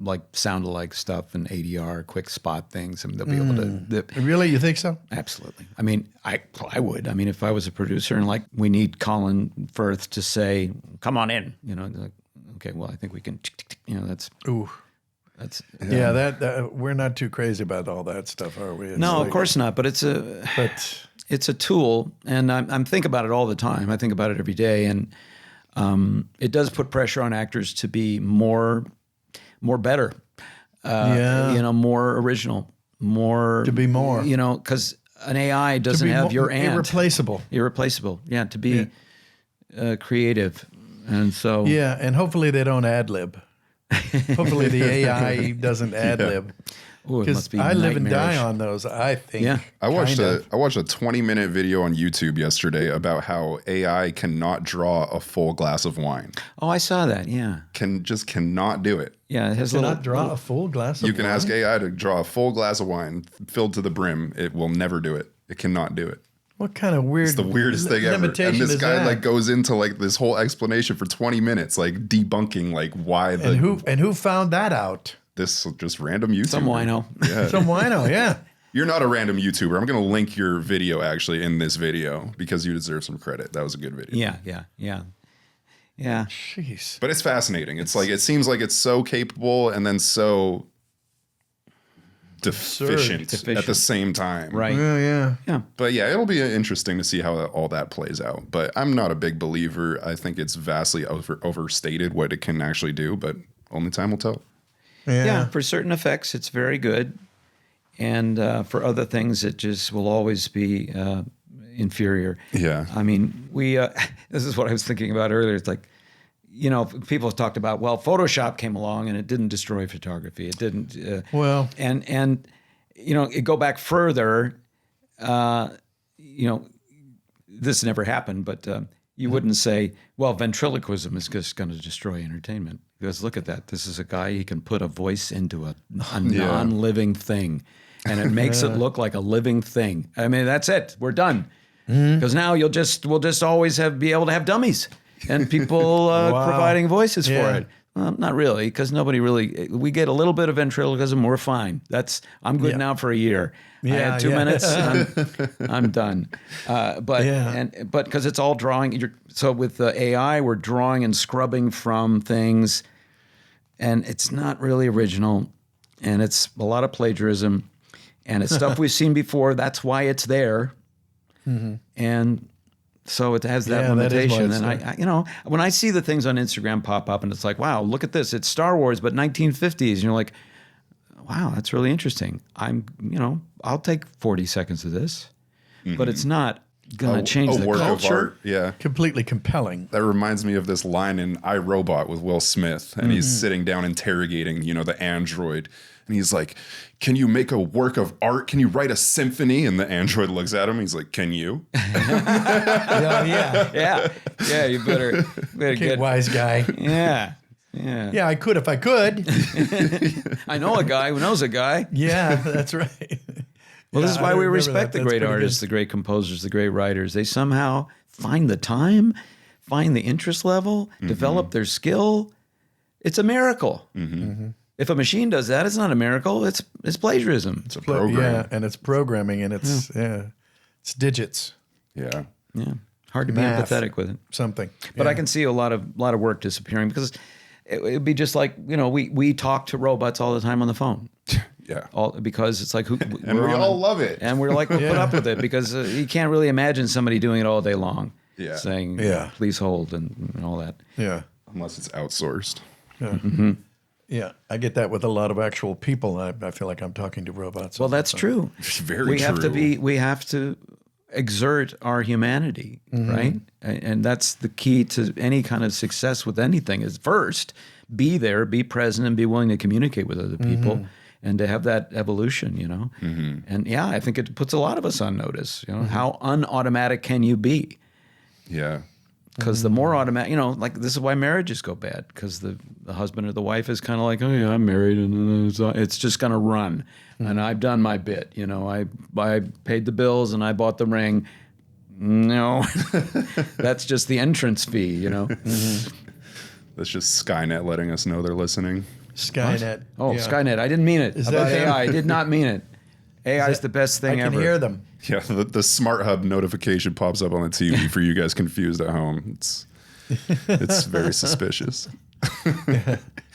like sound-alike stuff and ADR, quick spot things. I mean, they'll be able to. Really, you think so? Absolutely. I mean, I would. I mean, if I was a producer and like we need Colin Firth to say, "Come on in," like, okay, well, I think we can. That's. Ooh. That's that we're not too crazy about all that stuff, are we? No, of course not. But it's a tool, and I'm think about it all the time. I think about it every day, and it does put pressure on actors to be more better, more original, To be more. because an AI doesn't be have your ant. Irreplaceable. Yeah, to be creative. And so Yeah, and hopefully they don't ad lib. Hopefully the AI doesn't ad lib. Ooh, it Because must be I live and die nightmarish. on those, I think. Yeah. I watched kind of. a 20-minute video on YouTube yesterday about how AI cannot draw a full glass of wine. Oh, I saw that. Yeah. Cannot do it. Yeah, it has Cannot little draw a full glass of You can wine? ask AI to draw a full glass of wine filled to the brim. It will never do it. It cannot do it. What kind of weird It's the weirdest thing ever. And limitation this is guy that? like goes into like this whole explanation for 20 minutes, like debunking like why the And who found that out? this just random YouTuber. Some wino. Yeah. Some wino, yeah. You're not a random YouTuber. I'm going to link your video actually in this video because you deserve some credit. That was a good video. Yeah. Jeez. But it's fascinating. It's like it seems like it's so capable and then so deficient at the same time. Right. Yeah. But yeah, it'll be interesting to see how all that plays out. But I'm not a big believer. I think it's vastly overstated what it can actually do, but only time will tell. Yeah, for certain effects, it's very good. And for other things, it just will always be inferior. Yeah. I mean, this is what I was thinking about earlier. It's like, people have talked about, well, Photoshop came along and it didn't destroy photography. It didn't. And it go back further, this never happened, but you wouldn't say, well, ventriloquism is just going to destroy entertainment. Because look at that. This is a guy, he can put a voice into a non-living thing. And it makes it look like a living thing. I mean, that's it. We're done. Because now we'll just always be able to have dummies and people providing voices for it. Well, not really, because we get a little bit of ventriloquism, we're fine. I'm good now for a year. I had 2 minutes, I'm done. But because it's all drawing, so with the AI, we're drawing and scrubbing from things, and it's not really original, and it's a lot of plagiarism, and it's stuff we've seen before. That's why it's there, and so it has that limitation. That is And when I see the things on Instagram pop up, and it's like, wow, look at this, it's Star Wars, but 1950s, and you're like, wow, that's really interesting. I'll take 40 seconds of this, but it's not going to change the work culture. of art. Yeah. Completely compelling. That reminds me of this line in I, Robot with Will Smith, and he's sitting down interrogating, the android. And he's like, can you make a work of art? Can you write a symphony? And the android looks at him. He's like, can you? Yeah. Yeah, you better Okay, get... wise guy. Yeah. Yeah, I could if I could. I know a guy who knows a guy. Yeah, that's right. Well, this is why we respect the That's great pretty artists, good. the great composers, the great writers. They somehow find the time, find the interest level, develop their skill. It's a miracle. If a machine does that, it's not a miracle. It's plagiarism. It's a program. Yeah, and it's programming, and it's it's digits, Yeah. Yeah, hard to be Math. empathetic with it. something. But I can see a lot of work disappearing because it would be just like we talk to robots all the time on the phone. Yeah. Because it's like And we all love it. and we're like we'll put up with it because you can't really imagine somebody doing it all day long. Yeah. Saying please hold and all that. Yeah, Unless it's outsourced. yeah. I get that with a lot of actual people. I feel like I'm talking to robots. Well, that's true. It's very we true. have to exert our humanity, right? And that's the key to any kind of success with anything is first be there, be present, and be willing to communicate with other people. And to have that evolution, and I think it puts a lot of us on notice. How unautomatic can you be? Yeah. Because the more automatic, like this is why marriages go bad. Because the husband or the wife is kind of like, oh yeah, I'm married, and it's just going to run, and I've done my bit. I paid the bills and I bought the ring. No, that's just the entrance fee. That's just Skynet letting us know they're listening. Skynet. Oh, yeah. Skynet. I didn't mean it. Is About that them? AI. I did not mean it. AI is the best thing I can ever. hear them. Yeah, the Smart Hub notification pops up on the TV for you guys confused at home. It's very suspicious.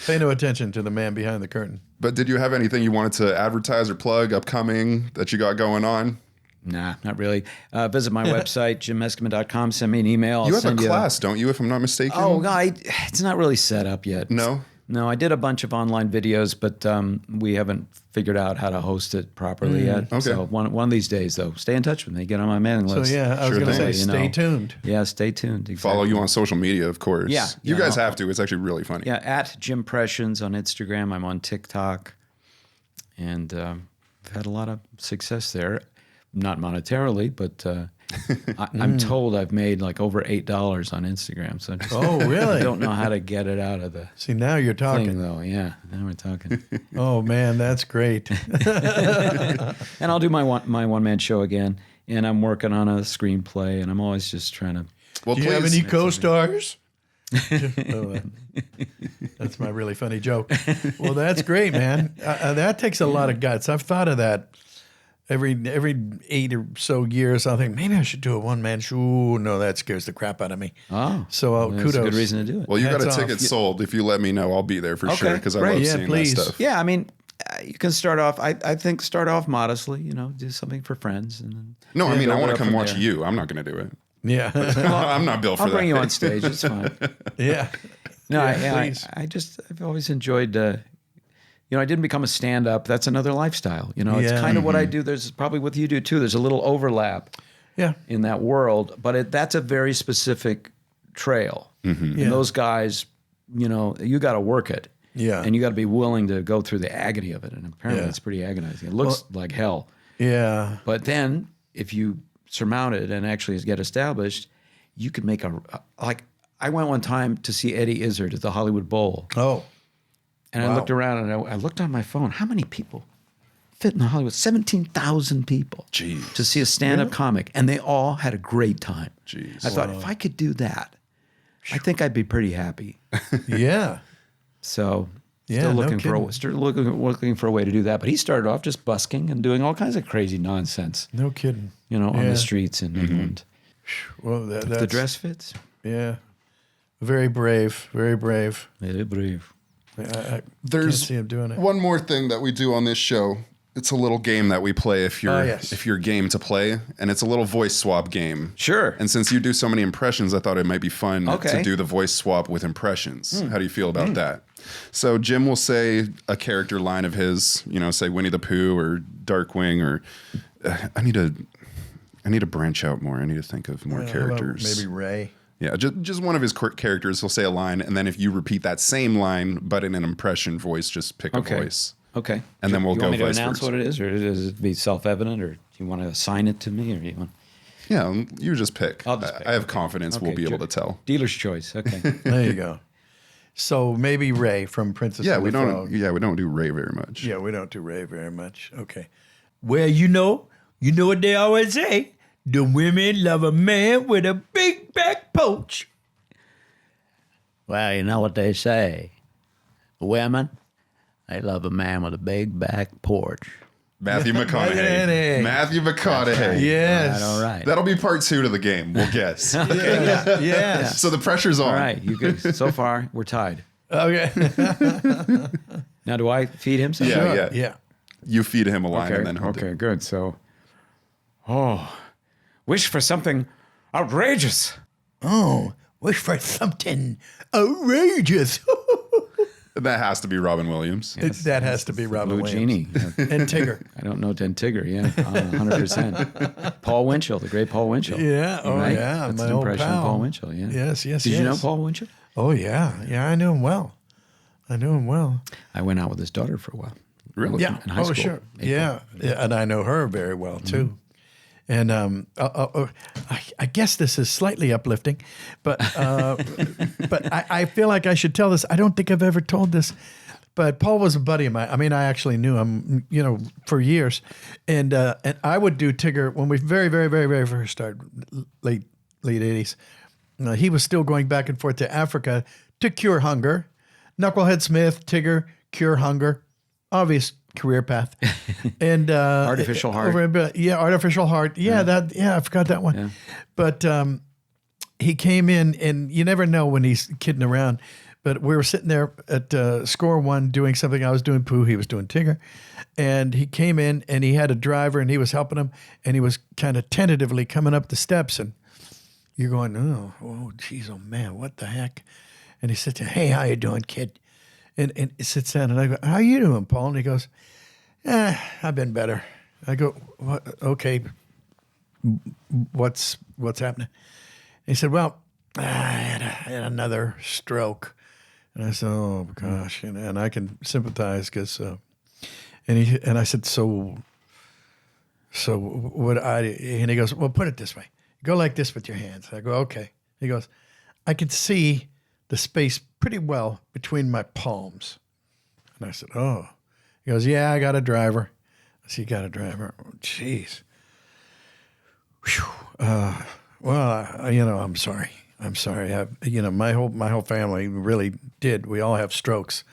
Pay no attention to the man behind the curtain. But did you have anything you wanted to advertise or plug upcoming that you got going on? Nah, not really. Visit my website, jimmeskimen.com. Send me an email. You have a class, don't you, if I'm not mistaken? Oh, no, it's not really set up yet. No? No, I did a bunch of online videos, but we haven't figured out how to host it properly yet. Okay. So one of these days, though, stay in touch with me. Get on my mailing So list. yeah, I was Sure going to thing. say, You stay know. tuned. Yeah, stay tuned. Exactly. Follow you on social media, of course. Yeah. You Yeah, guys I'll- have to. It's actually really funny. Yeah, at Jimpressions on Instagram. I'm on TikTok. And I've had a lot of success there. Not monetarily, but I'm told I've made like over $8 on Instagram. So I just Oh, really? don't know how to get it out of the See, now you're talking. thing, though. Yeah, now we're talking. Oh, man, that's great. And I'll do my one-man show again. And I'm working on a screenplay, and I'm always just trying to... Well, Do you have please. any co-stars? Oh, that's my really funny joke. Well, that's great, man. That takes a lot of guts. I've thought of that every 8 or so years. I think maybe I should do a one-man show. Ooh, no, that scares the crap out of me. Oh, So that's kudos. a good reason to do it. Well, you got a Hats off. ticket sold. If you let me know, I'll be there for sure Okay, because I great. love Yeah, seeing please. that stuff. Yeah, I mean, you can start off. I think start off modestly. Do something for friends, and then No, I mean, I build want it to up come from watch there. you. I'm not going to do it. Yeah, I'm not built for I'll that. bring you on stage. It's fine. yeah. No, please. I've always enjoyed. I didn't become a stand-up. That's another lifestyle. It's Yeah. kind of what I do. There's probably what you do too. There's a little overlap Yeah. in that world, but that's a very specific trail. Mm-hmm. Yeah. And those guys, you got to work it. Yeah. And you got to be willing to go through the agony of it. And apparently Yeah. it's pretty agonizing. It looks like hell. Yeah. But then if you surmount it and actually get established, you could make I went one time to see Eddie Izzard at the Hollywood Bowl. Oh, And I looked around and I looked on my phone. How many people fit in the Hollywood? 17,000 people Jeez. to see a stand-up comic. And they all had a great time. Jeez. I thought, if I could do that, I think I'd be pretty happy. yeah. So Yeah, still no looking for a way to do that. But he started off just busking and doing all kinds of crazy nonsense, No kidding. on Yeah. the streets in England. Well, that's The dress fits. Yeah. Very brave. Very brave. Very brave. I can't There's see him doing it. one more thing that we do on this show. It's a little game that we play if you're yes. if you're game to play, and it's a little voice swap game. Sure. And since you do so many impressions, I thought it might be fun Okay. to do the voice swap with impressions. How do you feel about that? So Jim will say a character line of his, say Winnie the Pooh or Darkwing, or I need to branch out more. I need to think of more How about characters. Maybe Ray. Yeah, just one of his characters. He'll say a line, and then if you repeat that same line but in an impression voice, just pick a voice. Okay. And then we'll you go want me to vice announce versa. what it is, or does it be self-evident, or do you want to assign it to me, or do you want Yeah, you just pick. I'll just pick. I have confidence we'll be able to tell. dealer's choice? Okay. There you go. So maybe Ray from Princess Yeah, and we the don't. Frog. Yeah, we don't do Ray very much. Yeah, we don't do Ray very much. Okay. Well, you know what they always say. The women love a man with a big back porch. Well, you know what they say. Women, they love a man with a big back porch. Matthew McConaughey. Matthew McConaughey. Yes. All right. That'll be part 2 to the game. We'll guess. Yes. So the pressure's on. All right. You good? So far, we're tied. Okay. Now, do I feed him something? Yeah, Sure. yeah. Yeah. You feed him a line, and then he'll Okay, good. So, wish for something outrageous. Oh, wish for something outrageous. That has to be Robin Williams. That has to be Robin Blue Williams. Genie. And Tigger. I don't know Dan Tigger. Yeah, 100%. Paul Winchell, the great Paul Winchell. Yeah. Oh, Right? yeah. That's my an old impression pal. of Paul Winchell. Yeah. Yes, yes, Did you know yes. Paul Winchell? Oh, yeah. Yeah, I knew him well. I went out with his daughter for a while. Really? Yeah. In high school. Sure. Yeah. And I know her very well, too. And I guess this is slightly uplifting, but I feel like I should tell this. I don't think I've ever told this, but Paul was a buddy of mine. I mean, I actually knew him, for years, and I would do Tigger when we very, very, very, very first started, late 80s. He was still going back and forth to Africa to cure hunger. Knucklehead Smith, Tigger, cure hunger, obvious career path, and Artificial heart. Artificial heart. I forgot that one. Yeah. But he came in, and you never know when he's kidding around. But we were sitting there at score one doing something. I was doing Pooh, he was doing Tigger. And he came in and he had a driver and he was helping him. And he was kind of tentatively coming up the steps. And you're going, oh, geez, oh, man, what the heck? And he said, hey, how you doing, kid? And he sits down and I go, how you doing, Paul? And he goes, I've been better. I go, what? Okay, what's happening? And he said, well, I had another stroke. And I said, oh, gosh. And I can sympathize because, and I said, so what and he goes, well, put it this way. Go like this with your hands. I go, okay. He goes, I can see the space pretty well between my palms. And I said, oh. He goes, yeah, I got a driver. I said, you got a driver? Oh, jeez. Well, I'm sorry. I'm sorry. My whole family really did. We all have strokes,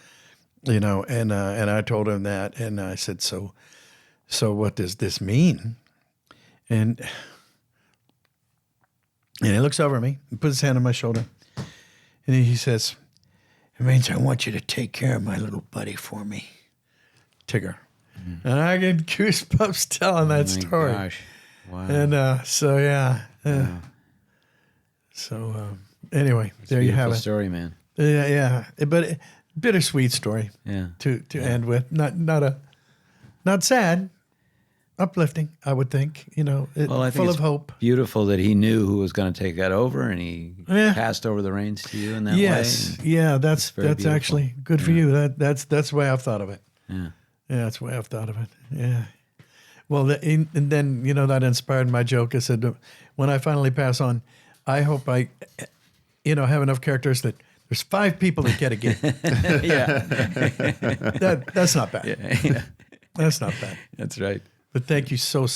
and I told him that, and I said, so what does this mean? And he looks over at me and puts his hand on my shoulder, and he says, it means I want you to take care of my little buddy for me, Tigger. Mm-hmm. And I get goosebumps telling that story. Gosh. Wow. And so, yeah. Wow. So anyway, there you have it. Story, man. Yeah, but bittersweet story. Yeah. To end with, not sad, uplifting. I would think. I think full of hope. Beautiful that he knew who was going to take that over, and he passed over the reins to you in that way. Yes, yeah, that's actually good for you. That's the way I've thought of it. Yeah, that's the way I've thought of it. Yeah. Well, and then that inspired my joke. I said, when I finally pass on, I hope I, have enough characters that there's 5 people that get a gig. Yeah. That's not bad. Yeah. That's not bad. That's right. But thank you so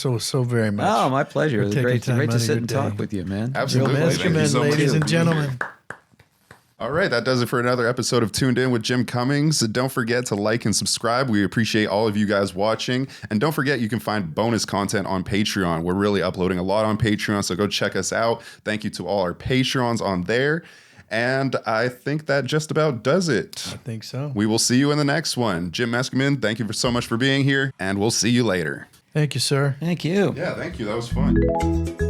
very much. Oh, my pleasure. It was great to sit and day. talk with you, man. Absolutely. Real Thank you Meskimen, so much ladies for and being here. gentlemen. All right, that does it for another episode of Tuned In with Jim Cummings. Don't forget to like and subscribe. We appreciate all of you guys watching. And don't forget, you can find bonus content on Patreon. We're really uploading a lot on Patreon, so go check us out. Thank you to all our Patreons on there. And I think that just about does it. I think so. We will see you in the next one. Jim Meskimen, thank you so much for being here, and we'll see you later. Thank you, sir. Thank you. Yeah, thank you. That was fun.